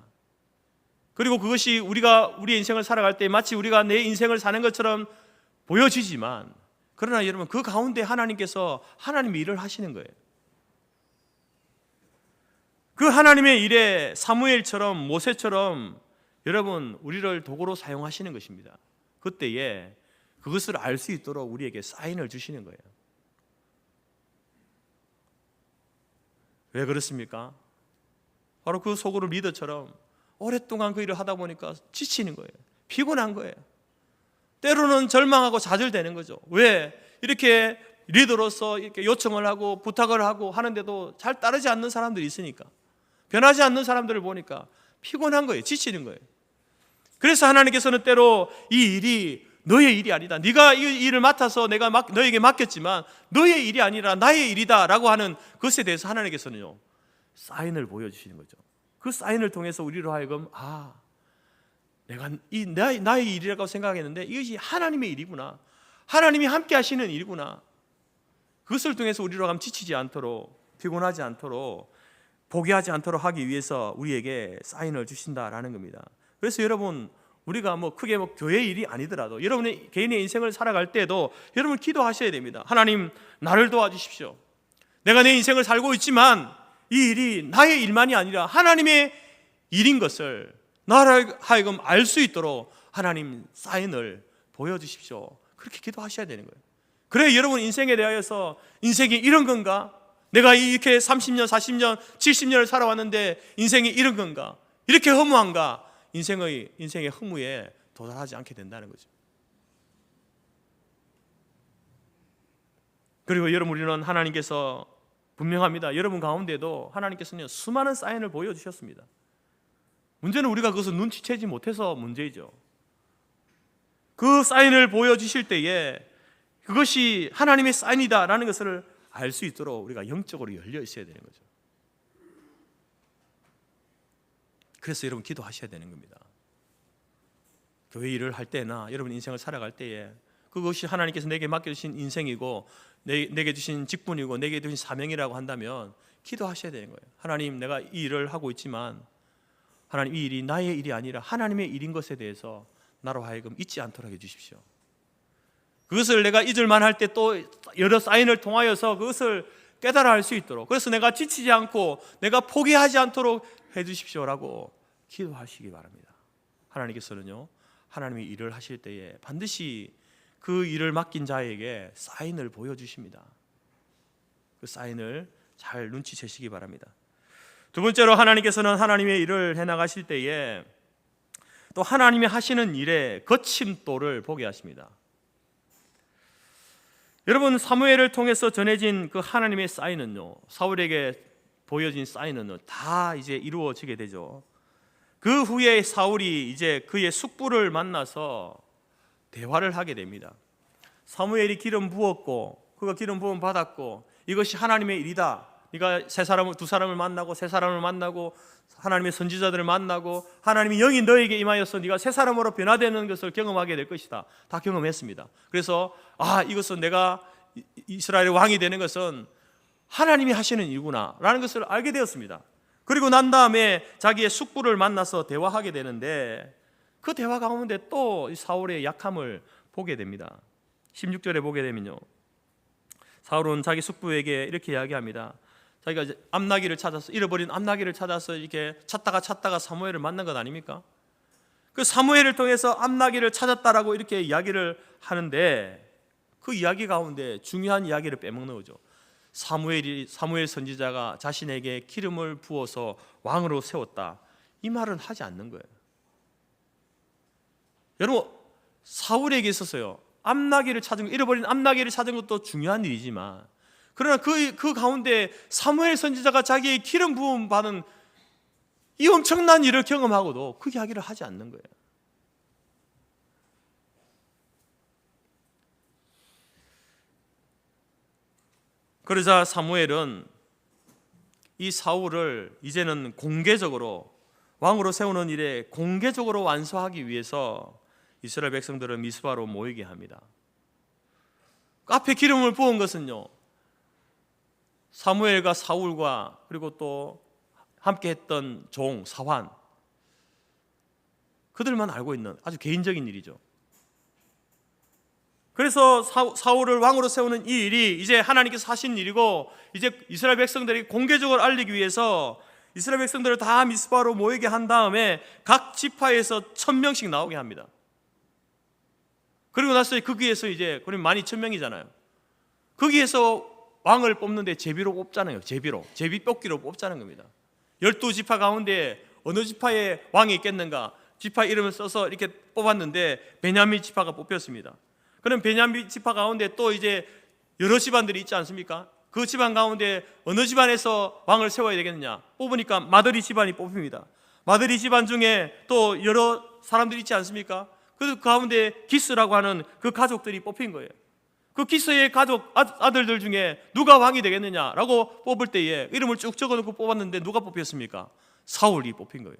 그리고 그것이 우리가 우리의 인생을 살아갈 때 마치 우리가 내 인생을 사는 것처럼 보여지지만, 그러나 여러분 그 가운데 하나님께서 하나님의 일을 하시는 거예요. 그 하나님의 일에 사무엘처럼 모세처럼 여러분 우리를 도구로 사용하시는 것입니다. 그때에 그것을 알 수 있도록 우리에게 사인을 주시는 거예요. 왜 그렇습니까? 바로 그 소그룹 리더처럼 오랫동안 그 일을 하다 보니까 지치는 거예요. 피곤한 거예요. 때로는 절망하고 좌절되는 거죠. 왜? 이렇게 리더로서 이렇게 요청을 하고 부탁을 하고 하는데도 잘 따르지 않는 사람들이 있으니까, 변하지 않는 사람들을 보니까 피곤한 거예요. 지치는 거예요. 그래서 하나님께서는 때로 이 일이 너의 일이 아니다, 네가 이 일을 맡아서 내가 너에게 맡겼지만 너의 일이 아니라 나의 일이다 라고 하는 것에 대해서 하나님께서는요 사인을 보여주시는 거죠. 그 사인을 통해서 우리로 하여금 내가 나의 일이라고 생각했는데 이것이 하나님의 일이구나, 하나님이 함께 하시는 일이구나. 그것을 통해서 우리로 하여금 지치지 않도록, 피곤하지 않도록, 포기하지 않도록 하기 위해서 우리에게 사인을 주신다라는 겁니다. 그래서 여러분 우리가 크게 교회 일이 아니더라도 여러분의 개인의 인생을 살아갈 때에도 여러분 기도하셔야 됩니다. 하나님 나를 도와주십시오. 내가 내 인생을 살고 있지만 이 일이 나의 일만이 아니라 하나님의 일인 것을 나를 하여금 알 수 있도록 하나님 사인을 보여주십시오. 그렇게 기도하셔야 되는 거예요. 그래 여러분 인생에 대하여서 인생이 이런 건가? 내가 이렇게 30년, 40년, 70년을 살아왔는데 인생이 이런 건가? 이렇게 허무한가? 인생의 허무에 도달하지 않게 된다는 거죠. 그리고 여러분 우리는 하나님께서 분명합니다. 여러분 가운데도 하나님께서는 수많은 사인을 보여주셨습니다. 문제는 우리가 그것을 눈치채지 못해서 문제이죠. 그 사인을 보여주실 때에 그것이 하나님의 사인이다라는 것을 알 수 있도록 우리가 영적으로 열려 있어야 되는 거죠. 그래서 여러분 기도하셔야 되는 겁니다. 교회 일을 할 때나 여러분 인생을 살아갈 때에 그것이 하나님께서 내게 맡겨주신 인생이고 내게 주신 직분이고 내게 주신 사명이라고 한다면 기도하셔야 되는 거예요. 하나님, 내가 이 일을 하고 있지만 하나님, 이 일이 나의 일이 아니라 하나님의 일인 것에 대해서 나로 하여금 잊지 않도록 해주십시오. 그것을 내가 잊을 만할 때 또 여러 사인을 통하여서 그것을 깨달아 할 수 있도록, 그래서 내가 지치지 않고 내가 포기하지 않도록 해주십시오라고 기도하시기 바랍니다. 하나님께서는요, 하나님이 일을 하실 때에 반드시 그 일을 맡긴 자에게 사인을 보여주십니다. 그 사인을 잘 눈치채시기 바랍니다. 두 번째로, 하나님께서는 하나님의 일을 해나가실 때에 또 하나님이 하시는 일의 거침도를 보게 하십니다. 여러분, 사무엘을 통해서 전해진 그 하나님의 사인은요, 사울에게 보여진 사인은 다 이제 이루어지게 되죠. 그 후에 사울이 이제 그의 숙부를 만나서 대화를 하게 됩니다. 사무엘이 기름 부었고, 그가 기름 부음 받았고, 이것이 하나님의 일이다. 네가 두 사람을 만나고 세 사람을 만나고 하나님의 선지자들을 만나고 하나님의 영이 너에게 임하여서 네가 새 사람으로 변화되는 것을 경험하게 될 것이다. 다 경험했습니다. 그래서 이것은 내가 이스라엘의 왕이 되는 것은 하나님이 하시는 일구나 라는 것을 알게 되었습니다. 그리고 난 다음에 자기의 숙부를 만나서 대화하게 되는데, 그 대화 가운데 또 사울의 약함을 보게 됩니다. 16절에 보게 되면요, 사울은 자기 숙부에게 이렇게 이야기합니다. 자기가 이제 암나귀를 찾아서, 잃어버린 암나귀를 찾아서 이렇게 찾다가 사무엘을 만난 것 아닙니까? 그 사무엘을 통해서 암나귀를 찾았다라고 이렇게 이야기를 하는데, 그 이야기 가운데 중요한 이야기를 빼먹는 거죠. 사무엘 선지자가 자신에게 기름을 부어서 왕으로 세웠다, 이 말은 하지 않는 거예요. 여러분, 사울에게 있어서요, 잃어버린 암나귀를 찾은 것도 중요한 일이지만, 그러나 그 가운데 사무엘 선지자가 자기의 기름 부음 받은 이 엄청난 일을 경험하고도 그 이야기를 하지 않는 거예요. 그러자 사무엘은 이 사울을 이제는 공개적으로 왕으로 세우는 일에 공개적으로 완수하기 위해서 이스라엘 백성들을 미스바로 모이게 합니다. 앞에 기름을 부은 것은요, 사무엘과 사울과 그리고 또 함께 했던 종 사환, 그들만 알고 있는 아주 개인적인 일이죠. 그래서 사울을 왕으로 세우는 이 일이 이제 하나님께서 하신 일이고, 이제 이스라엘 백성들이 공개적으로 알리기 위해서 이스라엘 백성들을 다 미스바로 모이게 한 다음에 각 지파에서 1000명씩 나오게 합니다. 그리고 나서 거기에서 이제 그럼 12,000명이잖아요. 거기에서 왕을 뽑는데 제비로 뽑잖아요. 제비 뽑기로 뽑자는 겁니다. 12지파 가운데 어느 지파에 왕이 있겠는가, 지파 이름을 써서 이렇게 뽑았는데 베냐민 지파가 뽑혔습니다. 그럼 베냐민 지파 가운데 또 이제 여러 집안들이 있지 않습니까? 그 집안 가운데 어느 집안에서 왕을 세워야 되겠느냐, 뽑으니까 마드리 집안이 뽑힙니다. 마드리 집안 중에 또 여러 사람들이 있지 않습니까? 그 가운데 기스라고 하는 그 가족들이 뽑힌 거예요. 그 기스의 가족 아들들 중에 누가 왕이 되겠느냐라고 뽑을 때에 이름을 쭉 적어놓고 뽑았는데 누가 뽑혔습니까? 사울이 뽑힌 거예요.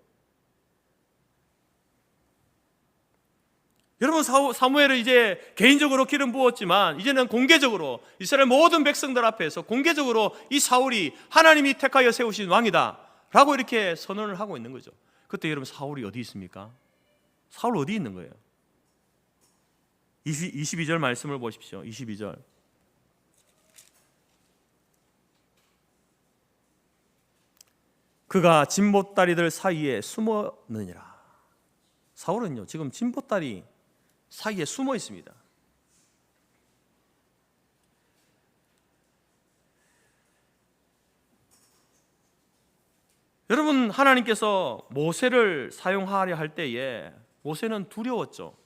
여러분, 사무엘은 이제 개인적으로 기름 부었지만 이제는 공개적으로 이스라엘 모든 백성들 앞에서 공개적으로 이 사울이 하나님이 택하여 세우신 왕이다 라고 이렇게 선언을 하고 있는 거죠. 그때 여러분, 사울이 어디 있습니까? 사울 어디 있는 거예요? 22절 말씀을 보십시오. 22절. 그가 진보다리들 사이에 숨었느니라. 사울은요, 지금 진보다리 사이에 숨어 있습니다. 여러분, 하나님께서 모세를 사용하려 할 때에 모세는 두려웠죠.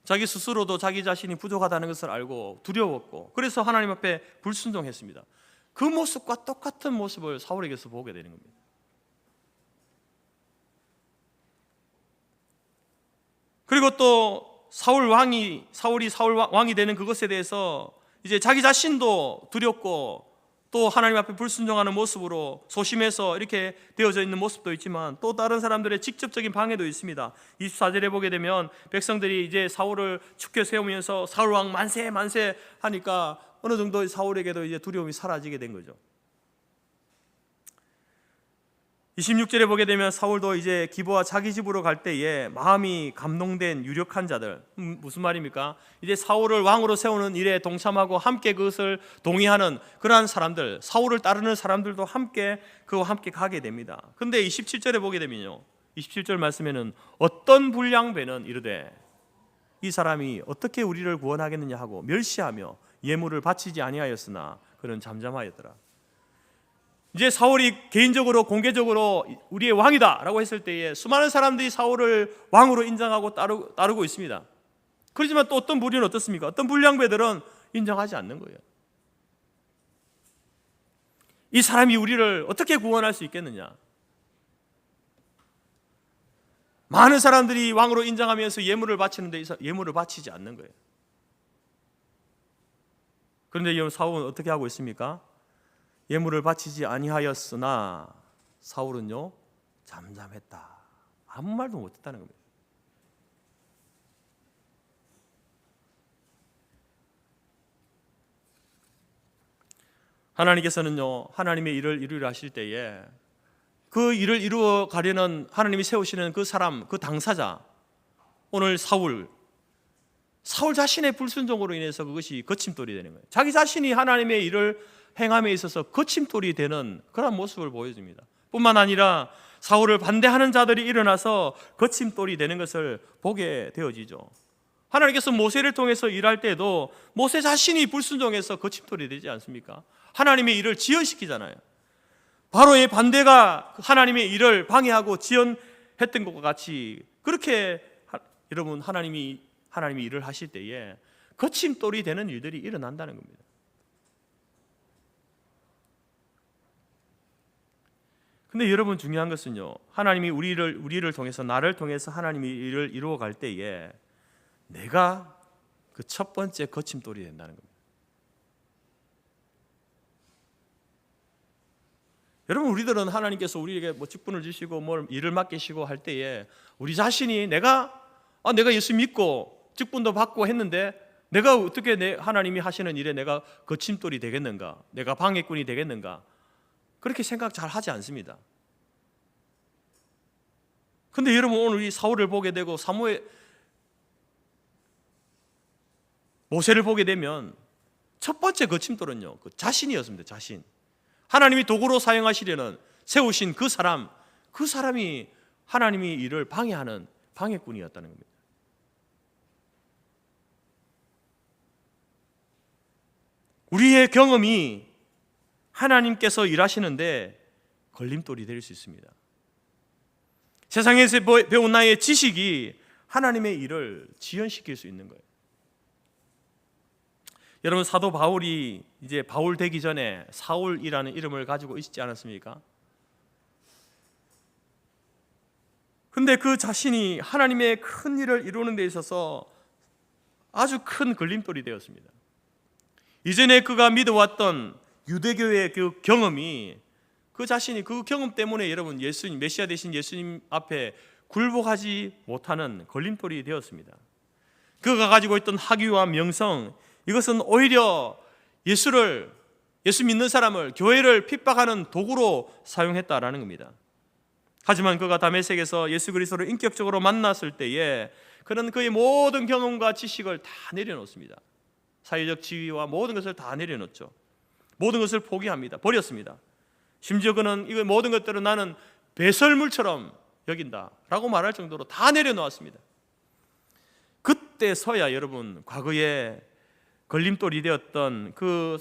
자기 스스로도 자기 자신이 부족하다는 것을 알고 두려웠고, 그래서 하나님 앞에 불순종했습니다. 그 모습과 똑같은 모습을 사울에게서 보게 되는 겁니다. 그리고 또 사울이 사울 왕이 되는 그것에 대해서 이제 자기 자신도 두렵고 또 하나님 앞에 불순종하는 모습으로 소심해서 이렇게 되어져 있는 모습도 있지만 또 다른 사람들의 직접적인 방해도 있습니다. 24절에 보게 되면 백성들이 이제 사울을 축켜 세우면서 사울 왕 만세 만세 하니까 어느 정도 사울에게도 이제 두려움이 사라지게 된 거죠. 26절에 보게 되면 사울도 이제 기브와 자기 집으로 갈 때에 마음이 감동된 유력한 자들, 무슨 말입니까? 이제 사울을 왕으로 세우는 일에 동참하고 함께 그것을 동의하는 그러한 사람들, 사울을 따르는 사람들도 함께 그와 함께 가게 됩니다. 근데 27절에 보게 되면요, 27절 말씀에는 어떤 불량배는 이르되 이 사람이 어떻게 우리를 구원하겠느냐 하고 멸시하며 예물을 바치지 아니하였으나 그는 잠잠하였더라. 이제 사울이 개인적으로 공개적으로 우리의 왕이다 라고 했을 때에 수많은 사람들이 사울을 왕으로 인정하고 따르고 있습니다. 그렇지만 또 어떤 무리는 어떻습니까? 어떤 불량배들은 인정하지 않는 거예요. 이 사람이 우리를 어떻게 구원할 수 있겠느냐? 많은 사람들이 왕으로 인정하면서 예물을 바치는데 예물을 바치지 않는 거예요. 그런데 이 사울은 어떻게 하고 있습니까? 예물을 바치지 아니하였으나 사울은요 잠잠했다. 아무 말도 못했다는 겁니다. 하나님께서는요 하나님의 일을 이루려 하실 때에 그 일을 이루어 가려는 하나님이 세우시는 그 사람, 그 당사자, 오늘 사울 자신의 불순종으로 인해서 그것이 거침돌이 되는 거예요. 자기 자신이 하나님의 일을 행함에 있어서 거침돌이 되는 그런 모습을 보여줍니다. 뿐만 아니라 사울을 반대하는 자들이 일어나서 거침돌이 되는 것을 보게 되어지죠. 하나님께서 모세를 통해서 일할 때도 모세 자신이 불순종해서 거침돌이 되지 않습니까? 하나님의 일을 지연시키잖아요. 바로의 반대가 하나님의 일을 방해하고 지연했던 것과 같이 그렇게 여러분 하나님이 일을 하실 때에 거침돌이 되는 일들이 일어난다는 겁니다. 근데 여러분 중요한 것은요, 하나님이 우리를 통해서, 나를 통해서 하나님이 일을 이루어 갈 때에 내가 그 첫 번째 거침돌이 된다는 겁니다. 여러분, 우리들은 하나님께서 우리에게 뭐 직분을 주시고 뭘 일을 맡기시고 할 때에 우리 자신이 내가 예수 믿고 직분도 받고 했는데 내가 어떻게 하나님이 하시는 일에 내가 거침돌이 되겠는가, 내가 방해꾼이 되겠는가, 그렇게 생각 잘 하지 않습니다. 근데 여러분 오늘 이 사울을 보게 되고 모세를 보게 되면 첫 번째 거침돌은요, 그 자신이었습니다. 자신. 하나님이 도구로 사용하시려는 세우신 그 사람이 하나님이 일을 방해하는 방해꾼이었다는 겁니다. 우리의 경험이 하나님께서 일하시는데 걸림돌이 될 수 있습니다. 세상에서 배운 나의 지식이 하나님의 일을 지연시킬 수 있는 거예요. 여러분, 사도 바울이 이제 바울 되기 전에 사울이라는 이름을 가지고 있지 않았습니까? 근데 그 자신이 하나님의 큰 일을 이루는 데 있어서 아주 큰 걸림돌이 되었습니다. 이전에 그가 믿어왔던 유대교의 그 경험이, 그 자신이 그 경험 때문에 여러분 예수님, 메시아 되신 예수님 앞에 굴복하지 못하는 걸림돌이 되었습니다. 그가 가지고 있던 학위와 명성, 이것은 오히려 예수 믿는 사람을, 교회를 핍박하는 도구로 사용했다라는 겁니다. 하지만 그가 다메섹에서 예수 그리스도를 인격적으로 만났을 때에 그는 그의 모든 경험과 지식을 다 내려놓습니다. 사회적 지위와 모든 것을 다 내려놓죠. 모든 것을 포기합니다. 버렸습니다. 심지어 그는 이 모든 것들을 나는 배설물처럼 여긴다라고 말할 정도로 다 내려놓았습니다. 그때서야 여러분, 과거에 걸림돌이 되었던 그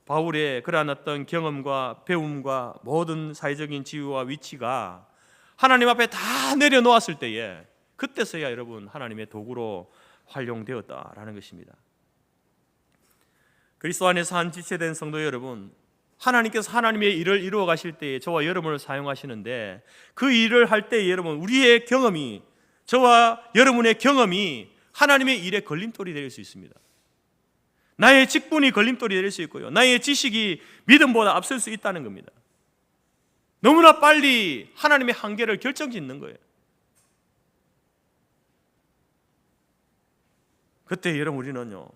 바울의 그러한 어떤 경험과 배움과 모든 사회적인 지위와 위치가 하나님 앞에 다 내려놓았을 때에, 그때서야 여러분 하나님의 도구로 활용되었다라는 것입니다. 그리스도 안에서 한 지체된 성도 여러분, 하나님께서 하나님의 일을 이루어 가실 때에 저와 여러분을 사용하시는데, 그 일을 할 때에 여러분, 우리의 경험이, 저와 여러분의 경험이 하나님의 일에 걸림돌이 될 수 있습니다. 나의 직분이 걸림돌이 될 수 있고요, 나의 지식이 믿음보다 앞설 수 있다는 겁니다. 너무나 빨리 하나님의 한계를 결정짓는 거예요. 그때 여러분 우리는요,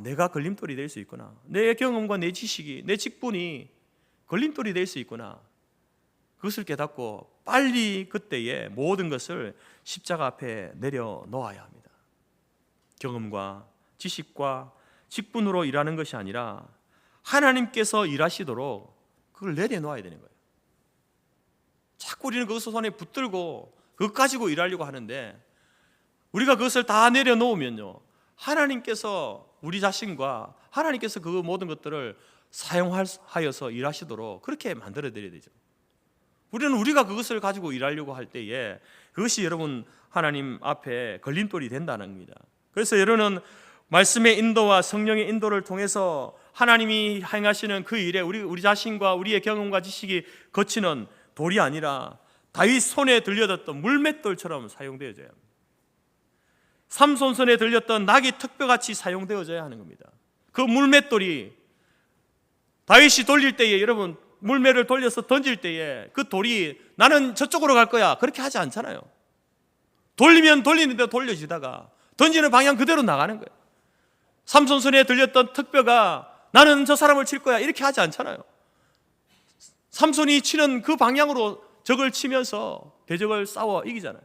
내가 걸림돌이 될 수 있구나, 내 경험과 내 지식이, 내 직분이 걸림돌이 될 수 있구나, 그것을 깨닫고 빨리 그때에 모든 것을 십자가 앞에 내려놓아야 합니다. 경험과 지식과 직분으로 일하는 것이 아니라 하나님께서 일하시도록 그걸 내려놓아야 되는 거예요. 자꾸 우리는 그것을 손에 붙들고 그것 가지고 일하려고 하는데, 우리가 그것을 다 내려놓으면요, 하나님께서 우리 자신과 하나님께서 그 모든 것들을 사용하여서 일하시도록 그렇게 만들어 드려야 되죠. 우리는 우리가 그것을 가지고 일하려고 할 때에 그것이 여러분 하나님 앞에 걸림돌이 된다는 겁니다. 그래서 여러분은 말씀의 인도와 성령의 인도를 통해서 하나님이 행하시는 그 일에 우리 자신과 우리의 경험과 지식이 거치는 돌이 아니라 다윗 손에 들려졌던 물맷돌처럼 사용되어져야 합니다. 삼손 손에 들렸던 낙이 턱뼈같이 사용되어져야 하는 겁니다. 그 물맷돌이 다윗이 돌릴 때에, 여러분 물매를 돌려서 던질 때에 그 돌이 나는 저쪽으로 갈 거야 그렇게 하지 않잖아요. 돌리면 돌리는데 돌려지다가 던지는 방향 그대로 나가는 거예요. 삼손 손에 들렸던 턱뼈가 나는 저 사람을 칠 거야 이렇게 하지 않잖아요. 삼손이 치는 그 방향으로 적을 치면서 대적을 싸워 이기잖아요.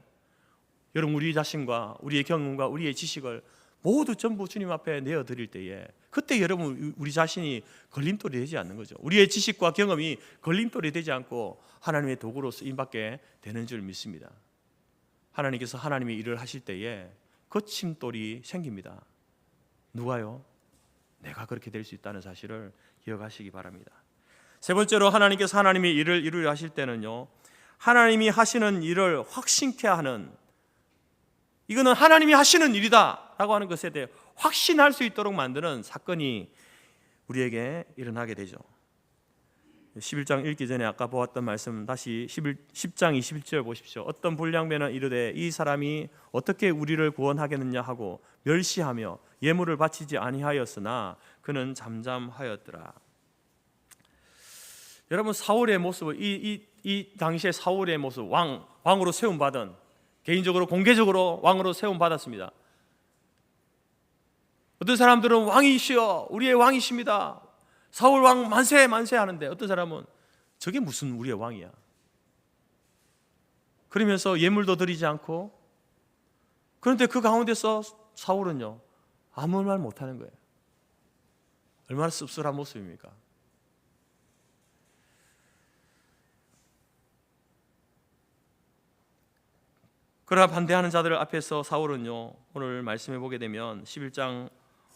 여러분 우리 자신과 우리의 경험과 우리의 지식을 모두 전부 주님 앞에 내어드릴 때에 그때 여러분 우리 자신이 걸림돌이 되지 않는 거죠. 우리의 지식과 경험이 걸림돌이 되지 않고 하나님의 도구로 쓰임받게 되는 줄 믿습니다. 하나님께서 하나님의 일을 하실 때에 거침돌이 생깁니다. 누가요? 내가 그렇게 될 수 있다는 사실을 기억하시기 바랍니다. 세 번째로 하나님께서 하나님의 일을 이루려 하실 때는요, 하나님이 하시는 일을 확신케 하는, 이거는 하나님이 하시는 일이다 라고 하는 것에 대해 확신할 수 있도록 만드는 사건이 우리에게 일어나게 되죠. 11장 읽기 전에 아까 보았던 말씀 다시 10장 21절 보십시오. 어떤 불량배는 이르되 이 사람이 어떻게 우리를 구원하겠느냐 하고 멸시하며 예물을 바치지 아니하였으나 그는 잠잠하였더라. 여러분 사울의 모습을 이 당시에 사울의 모습, 왕으로 세움받은, 개인적으로 공개적으로 왕으로 세움받았습니다. 어떤 사람들은 왕이시여 우리의 왕이십니다, 사울 왕 만세 만세 하는데, 어떤 사람은 저게 무슨 우리의 왕이야 그러면서 예물도 드리지 않고, 그런데 그 가운데서 사울은요 아무 말 못하는 거예요. 얼마나 씁쓸한 모습입니까? 그러나 반대하는 자들 앞에서 사울은요, 오늘 말씀해 보게 되면 11장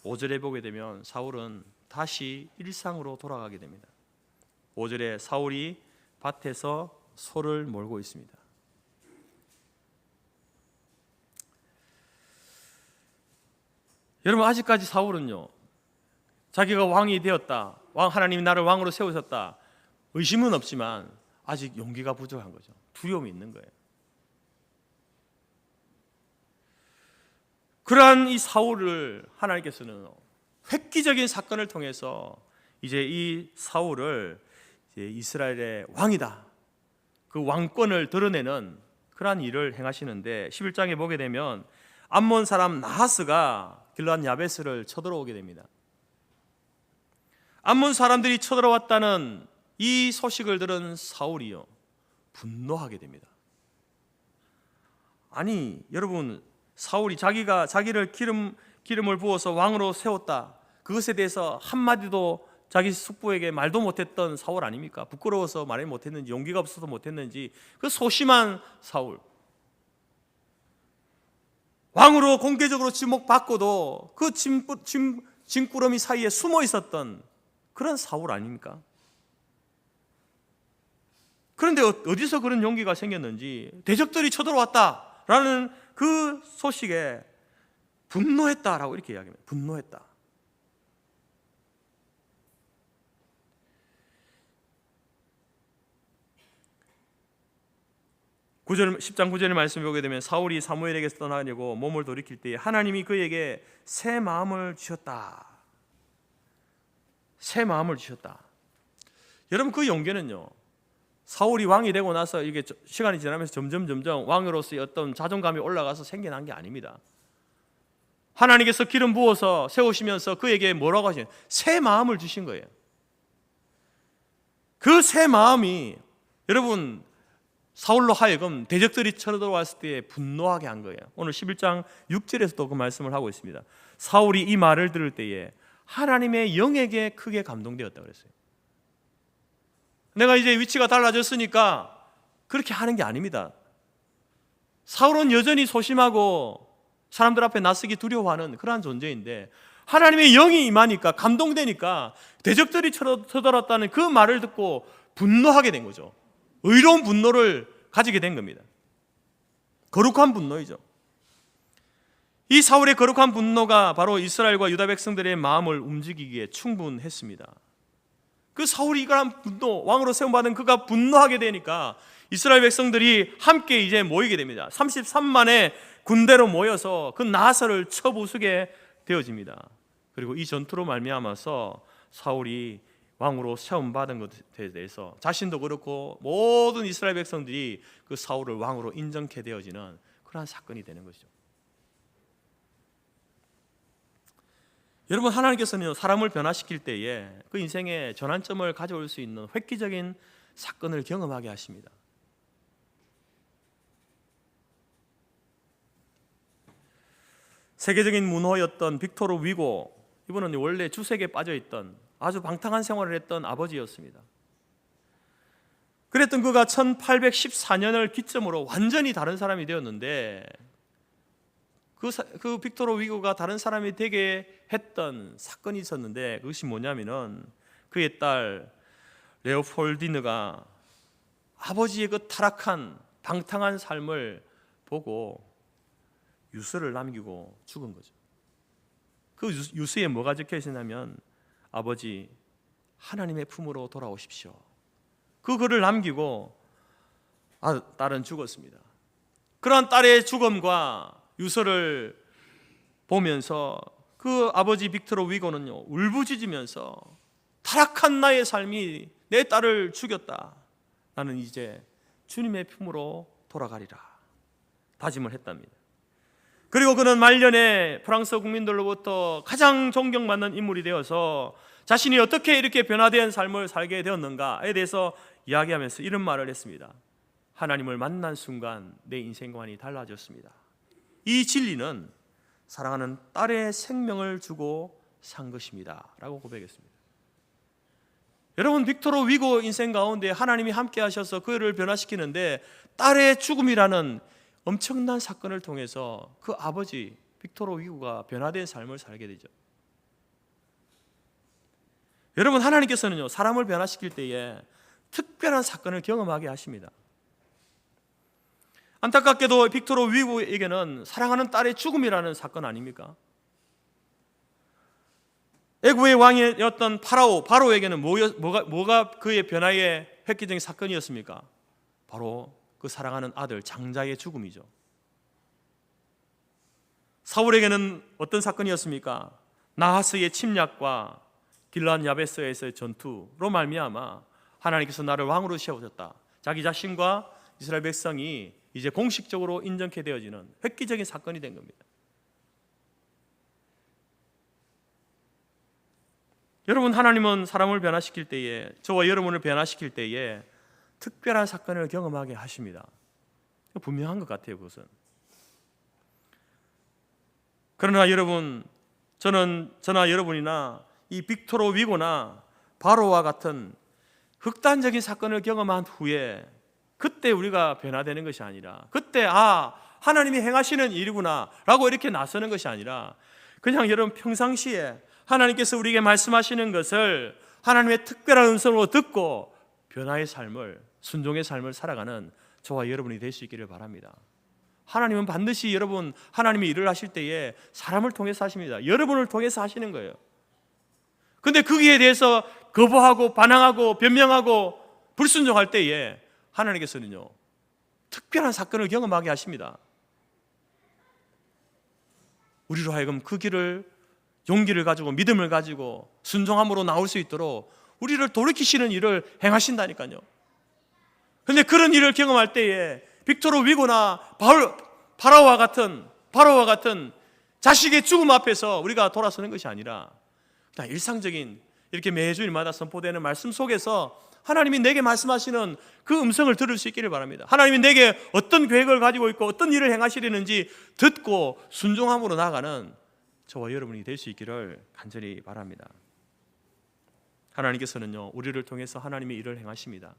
5절에 보게 되면 사울은 다시 일상으로 돌아가게 됩니다. 5절에 사울이 밭에서 소를 몰고 있습니다. 여러분 아직까지 사울은요, 자기가 왕이 되었다, 하나님이 나를 왕으로 세우셨다 의심은 없지만 아직 용기가 부족한 거죠. 두려움이 있는 거예요. 그러한 이 사울을 하나님께서는 획기적인 사건을 통해서 이제 이 사울을 이제 이스라엘의 왕이다, 그 왕권을 드러내는 그러한 일을 행하시는데, 11장에 보게 되면 암몬 사람 나하스가 길르앗 야베스를 쳐들어오게 됩니다. 암몬 사람들이 쳐들어왔다는 이 소식을 들은 사울이요 분노하게 됩니다. 아니 여러분, 사울이 자기를 기름을 부어서 왕으로 세웠다, 그것에 대해서 한마디도 자기 숙부에게 말도 못했던 사울 아닙니까? 부끄러워서 말을 못했는지, 용기가 없어서 못했는지, 그 소심한 사울, 왕으로 공개적으로 지목받고도 그 짐꾸러미 사이에 숨어 있었던 그런 사울 아닙니까? 그런데 어디서 그런 용기가 생겼는지 대적들이 쳐들어왔다라는 그 소식에 분노했다라고 이렇게 이야기합니다. 분노했다. (9절) 10장 9절의 말씀을 보게 되면 사울이 사무엘에게서 떠나려고 몸을 돌이킬 때에 하나님이 그에게 새 마음을 주셨다. 새 마음을 주셨다. 여러분, 그 용기는요, 사울이 왕이 되고 나서 이게 시간이 지나면서 점점 왕으로서의 어떤 자존감이 올라가서 생겨난 게 아닙니다. 하나님께서 기름 부어서 세우시면서 그에게 뭐라고 하시냐? 새 마음을 주신 거예요. 그 새 마음이 여러분 사울로 하여금 대적들이 쳐들어왔을 때 분노하게 한 거예요. 오늘 11장 6절에서도 그 말씀을 하고 있습니다. 사울이 이 말을 들을 때에 하나님의 영에게 크게 감동되었다고 그랬어요. 내가 이제 위치가 달라졌으니까 그렇게 하는 게 아닙니다. 사울은 여전히 소심하고 사람들 앞에 나서기 두려워하는 그러한 존재인데 하나님의 영이 임하니까 감동되니까 대적들이 쳐들어왔다는 그 말을 듣고 분노하게 된 거죠. 의로운 분노를 가지게 된 겁니다. 거룩한 분노이죠. 이 사울의 거룩한 분노가 바로 이스라엘과 유다 백성들의 마음을 움직이기에 충분했습니다. 그 사울이 이러한 분노, 왕으로 세움받은 그가 분노하게 되니까 이스라엘 백성들이 함께 이제 모이게 됩니다. 33만의 군대로 모여서 그 나사를 쳐부수게 되어집니다. 그리고 이 전투로 말미암아서 사울이 왕으로 세움받은 것에 대해서 자신도 그렇고 모든 이스라엘 백성들이 그 사울을 왕으로 인정케 되어지는 그러한 사건이 되는 것이죠. 여러분, 하나님께서는 사람을 변화시킬 때에 그 인생의 전환점을 가져올 수 있는 획기적인 사건을 경험하게 하십니다. 세계적인 문호였던 빅토르 위고, 이분은 원래 주색에 빠져있던 아주 방탕한 생활을 했던 아버지였습니다. 그랬던 그가 1814년을 기점으로 완전히 다른 사람이 되었는데 그 빅토르 위고가 다른 사람이 되게 했던 사건이 있었는데 그것이 뭐냐면은 그의 딸 레오폴디느가 아버지의 그 타락한 방탕한 삶을 보고 유서를 남기고 죽은 거죠. 그 유서에 뭐가 적혀 있었냐면 아버지, 하나님의 품으로 돌아오십시오. 그 글을 남기고 딸은 죽었습니다. 그러한 딸의 죽음과 유서를 보면서 그 아버지 빅토르 위고는요, 울부짖으면서 타락한 나의 삶이 내 딸을 죽였다. 나는 이제 주님의 품으로 돌아가리라 다짐을 했답니다. 그리고 그는 말년에 프랑스 국민들로부터 가장 존경받는 인물이 되어서 자신이 어떻게 이렇게 변화된 삶을 살게 되었는가에 대해서 이야기하면서 이런 말을 했습니다. 하나님을 만난 순간 내 인생관이 달라졌습니다. 이 진리는 사랑하는 딸의 생명을 주고 산 것입니다 라고 고백했습니다. 여러분, 빅토르 위고 인생 가운데 하나님이 함께 하셔서 그를 변화시키는데 딸의 죽음이라는 엄청난 사건을 통해서 그 아버지 빅토르 위고가 변화된 삶을 살게 되죠. 여러분, 하나님께서는요, 사람을 변화시킬 때에 특별한 사건을 경험하게 하십니다. 안타깝게도 빅토르 위고에게는 사랑하는 딸의 죽음이라는 사건 아닙니까? 애굽의 왕이었던 바로에게는 뭐가 그의 변화의 획기적인 사건이었습니까? 바로 그 사랑하는 아들 장자의 죽음이죠. 사울에게는 어떤 사건이었습니까? 나하스의 침략과 길르앗 야베스에서의 전투로 말미암아 하나님께서 나를 왕으로 세우셨다. 자기 자신과 이스라엘 백성이 이제 공식적으로 인정케 되어지는 획기적인 사건이 된 겁니다. 여러분, 하나님은 사람을 변화시킬 때에, 저와 여러분을 변화시킬 때에 특별한 사건을 경험하게 하십니다. 분명한 것 같아요, 그것은. 그러나 여러분, 저나 여러분이나 이 빅토르 위고나 바로와 같은 극단적인 사건을 경험한 후에 그때 우리가 변화되는 것이 아니라, 그때 하나님이 행하시는 일이구나 라고 이렇게 나서는 것이 아니라, 그냥 여러분 평상시에 하나님께서 우리에게 말씀하시는 것을 하나님의 특별한 음성으로 듣고 변화의 삶을, 순종의 삶을 살아가는 저와 여러분이 될 수 있기를 바랍니다. 하나님은 반드시 여러분, 하나님이 일을 하실 때에 사람을 통해서 하십니다. 여러분을 통해서 하시는 거예요. 근데 거기에 대해서 거부하고 반항하고 변명하고 불순종할 때에 하나님께서는요, 특별한 사건을 경험하게 하십니다. 우리로 하여금 그 길을 용기를 가지고 믿음을 가지고 순종함으로 나올 수 있도록 우리를 돌이키시는 일을 행하신다니까요. 그런데 그런 일을 경험할 때에 빅토르 위고나 바로와 같은 자식의 죽음 앞에서 우리가 돌아서는 것이 아니라 그냥 일상적인 이렇게 매주일마다 선포되는 말씀 속에서 하나님이 내게 말씀하시는 그 음성을 들을 수 있기를 바랍니다. 하나님이 내게 어떤 계획을 가지고 있고 어떤 일을 행하시려는지 듣고 순종함으로 나아가는 저와 여러분이 될 수 있기를 간절히 바랍니다. 하나님께서는요, 우리를 통해서 하나님의 일을 행하십니다.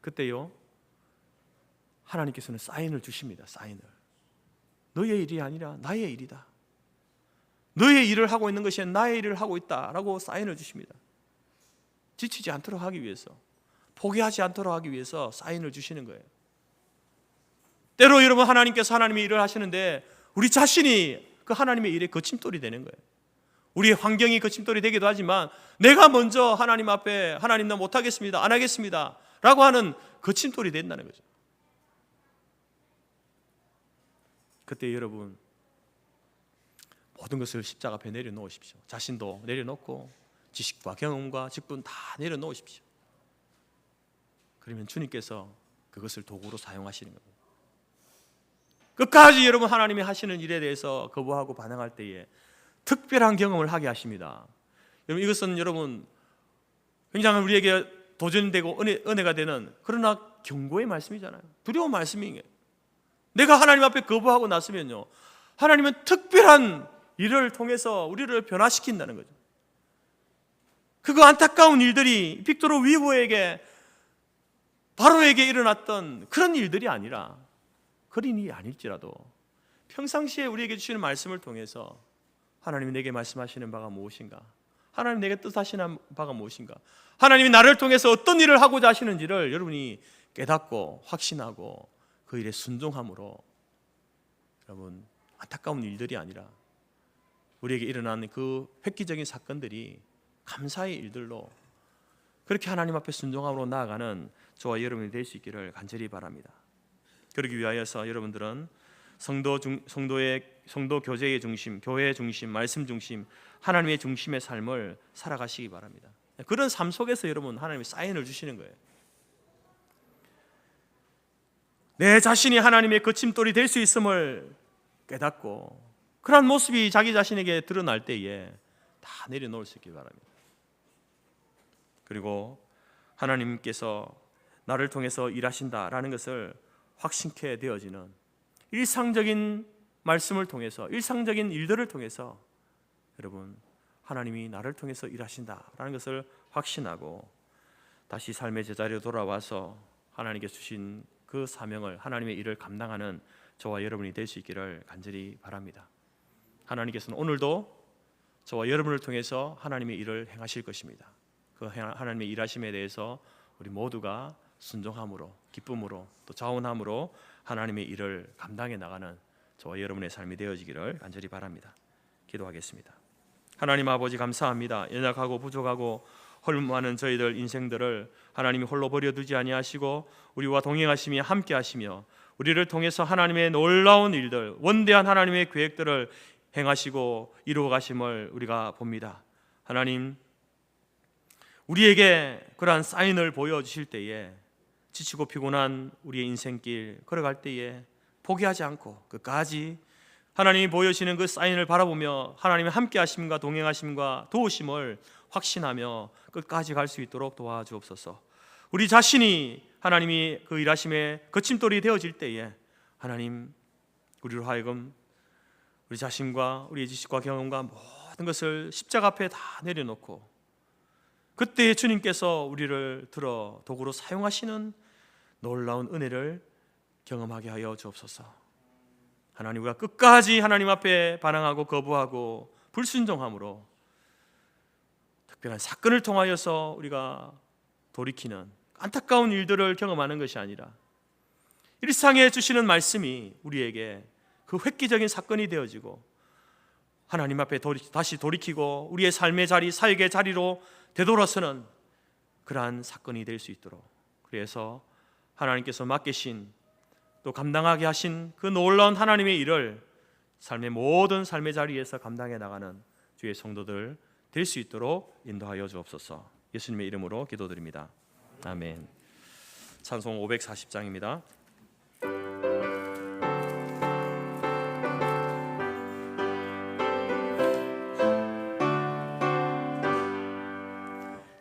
그때요, 하나님께서는 사인을 주십니다. 사인을. 너의 일이 아니라 나의 일이다. 너의 일을 하고 있는 것이 나의 일을 하고 있다라고 사인을 주십니다. 지치지 않도록 하기 위해서, 포기하지 않도록 하기 위해서 사인을 주시는 거예요. 때로 여러분, 하나님께서 하나님의 일을 하시는데 우리 자신이 그 하나님의 일에 거침돌이 되는 거예요. 우리의 환경이 거침돌이 되기도 하지만 내가 먼저 하나님 앞에 하나님 나 못하겠습니다, 안 하겠습니다 라고 하는 거침돌이 된다는 거죠. 그때 여러분, 모든 것을 십자가 앞에 내려놓으십시오. 자신도 내려놓고 지식과 경험과 직분 다 내려놓으십시오. 그러면 주님께서 그것을 도구로 사용하시는 겁니다. 끝까지 여러분 하나님이 하시는 일에 대해서 거부하고 반항할 때에 특별한 경험을 하게 하십니다. 여러분, 이것은 여러분 굉장히 우리에게 도전되고 은혜가 되는, 그러나 경고의 말씀이잖아요. 두려운 말씀이에요. 내가 하나님 앞에 거부하고 났으면요, 하나님은 특별한 일을 통해서 우리를 변화시킨다는 거죠. 그거 안타까운 일들이 빅토르 위고에게, 바로에게 일어났던 그런 일들이 아니라, 그런 일이 아닐지라도 평상시에 우리에게 주시는 말씀을 통해서 하나님이 내게 말씀하시는 바가 무엇인가, 하나님 내게 뜻하시는 바가 무엇인가, 하나님이 나를 통해서 어떤 일을 하고자 하시는지를 여러분이 깨닫고 확신하고 그 일에 순종함으로, 여러분 안타까운 일들이 아니라 우리에게 일어난 그 획기적인 사건들이 감사의 일들로 그렇게 하나님 앞에 순종함으로 나아가는 저와 여러분이 될 수 있기를 간절히 바랍니다. 그러기 위하여서 여러분들은 성도 교제의 중심, 교회의 중심, 말씀 중심, 하나님의 중심의 삶을 살아가시기 바랍니다. 그런 삶 속에서 여러분 하나님이 사인을 주시는 거예요. 내 자신이 하나님의 거침돌이 될 수 있음을 깨닫고 그런 모습이 자기 자신에게 드러날 때에 다 내려놓을 수 있기 바랍니다. 그리고 하나님께서 나를 통해서 일하신다라는 것을 확신케 되어지는 일상적인 말씀을 통해서, 일상적인 일들을 통해서 여러분 하나님이 나를 통해서 일하신다라는 것을 확신하고 다시 삶의 제자리로 돌아와서 하나님께 주신 그 사명을, 하나님의 일을 감당하는 저와 여러분이 될 수 있기를 간절히 바랍니다. 하나님께서는 오늘도 저와 여러분을 통해서 하나님의 일을 행하실 것입니다. 그 하나님의 일하심에 대해서 우리 모두가 순종함으로, 기쁨으로, 또 자원함으로 하나님의 일을 감당해 나가는 저와 여러분의 삶이 되어지기를 간절히 바랍니다. 기도하겠습니다. 하나님 아버지, 감사합니다. 연약하고 부족하고 헐많은 저희들 인생들을 하나님이 홀로 버려두지 아니하시고 우리와 동행하시며 함께하시며 우리를 통해서 하나님의 놀라운 일들, 원대한 하나님의 계획들을 행하시고 이루어 가심을 우리가 봅니다. 하나님, 우리에게 그러한 사인을 보여주실 때에 지치고 피곤한 우리의 인생길 걸어갈 때에 포기하지 않고 끝까지 하나님이 보여주시는 그 사인을 바라보며 하나님의 함께 하심과 동행하심과 도우심을 확신하며 끝까지 갈 수 있도록 도와주옵소서. 우리 자신이 하나님이 그 일하심의 거침돌이 되어질 때에 하나님, 우리로 하여금 우리 자신과 우리의 지식과 경험과 모든 것을 십자가 앞에 다 내려놓고 그때 주님께서 우리를 들어 도구로 사용하시는 놀라운 은혜를 경험하게 하여 주옵소서. 하나님, 우리가 끝까지 하나님 앞에 반항하고 거부하고 불순종함으로 특별한 사건을 통하여서 우리가 돌이키는 안타까운 일들을 경험하는 것이 아니라 일상에 주시는 말씀이 우리에게 그 획기적인 사건이 되어지고 하나님 앞에 다시 돌이키고 우리의 삶의 자리, 사역의 자리로 되돌아서는 그러한 사건이 될 수 있도록, 그래서 하나님께서 맡기신 또 감당하게 하신 그 놀라운 하나님의 일을 삶의 모든 삶의 자리에서 감당해 나가는 주의 성도들 될 수 있도록 인도하여 주옵소서. 예수님의 이름으로 기도드립니다. 아멘. 찬송 540장입니다.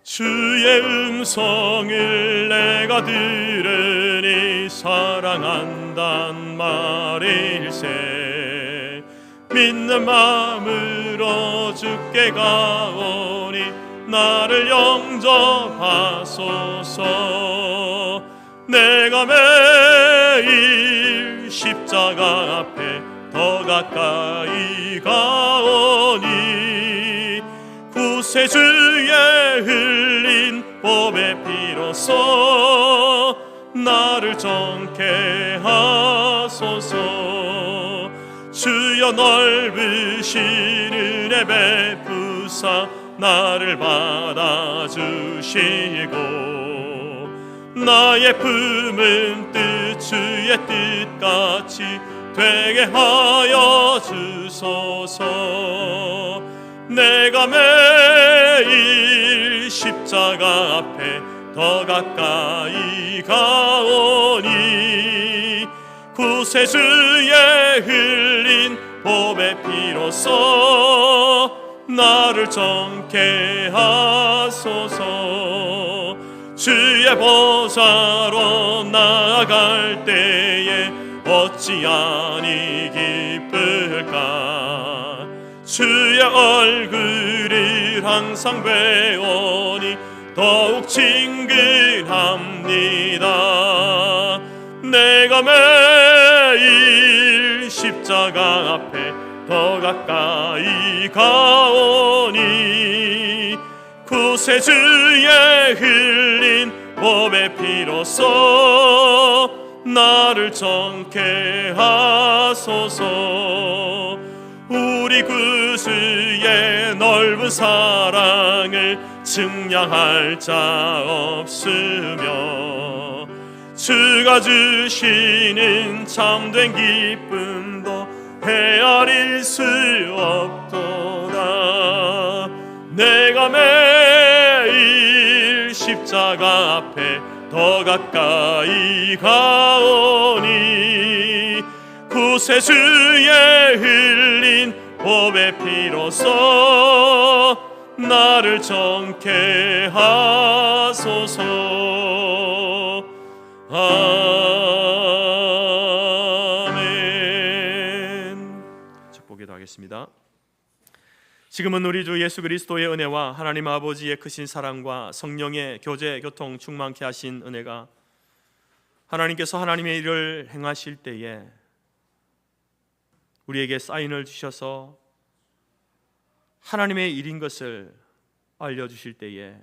주의 음성을 내가 들으니 사랑한단 말일세. 믿는 마음으로 주께 가오니 나를 영접하소서. 내가 매일 십자가 앞에 더 가까이 가오니 구세주의 흘린 보배 피로써 나를 정케 하소서. 주여 넓으신 은혜 베푸사 나를 받아주시고 나의 품은 뜻 주의 뜻같이 되게 하여 주소서. 내가 매일 십자가 앞에 더 가까이 가오니 구세주의 흘린 보배 피로써 나를 정케 하소서. 주의 보좌로 나아갈 때에 어찌 아니 기쁠까. 주의 얼굴을 항상 배우니 더욱 친근합니다. 내가 매일 십자가 앞에 더 가까이 가오니 구세주의 흘린 보배 피로써 나를 정케 하소서. 우리 구주의 넓은 사랑을 증량할 자 없으며 주가 주시는 참된 기쁨도 헤아릴 수 없도다. 내가 매일 십자가 앞에 더 가까이 가오니 구세주의 흘린 보배 피로써 나를 정케 하소서. 아멘. 축복기도 하겠습니다. 지금은 우리 주 예수 그리스도의 은혜와 하나님 아버지의 크신 사랑과 성령의 교제 교통 충만케 하신 은혜가 하나님께서 하나님의 일을 행하실 때에 우리에게 사인을 주셔서 하나님의 일인 것을 알려주실 때에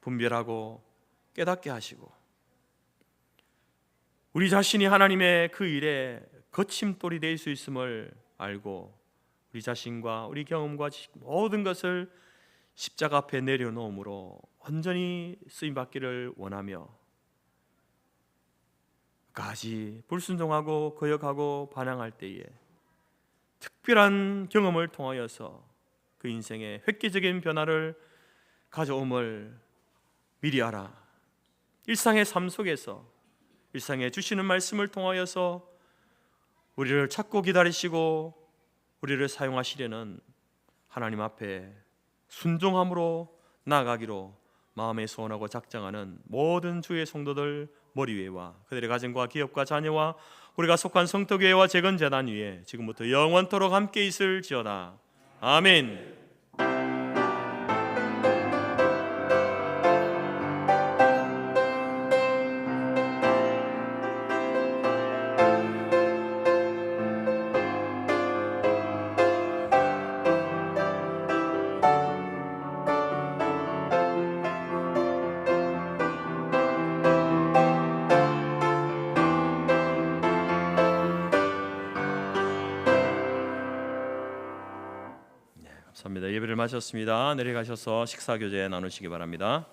분별하고 깨닫게 하시고 우리 자신이 하나님의 그 일에 거침돌이 될 수 있음을 알고 우리 자신과 우리 경험과 모든 것을 십자가 앞에 내려놓음으로 온전히 쓰임받기를 원하며 까지 불순종하고 거역하고 반항할 때에 특별한 경험을 통하여서 그 인생의 획기적인 변화를 가져옴을 미리 알아. 일상의 삶 속에서 일상에 주시는 말씀을 통하여서 우리를 찾고 기다리시고 우리를 사용하시려는 하나님 앞에 순종함으로 나아가기로 마음에 소원하고 작정하는 모든 주의 성도들 머리 위에와 그들의 가정과 기업과 자녀와 우리가 속한 성도교회와 재건재단 위에 지금부터 영원토록 함께 있을지어다. 아멘. 감사합니다. 예배를 마쳤습니다. 내려가셔서 식사 교제 나누시기 바랍니다.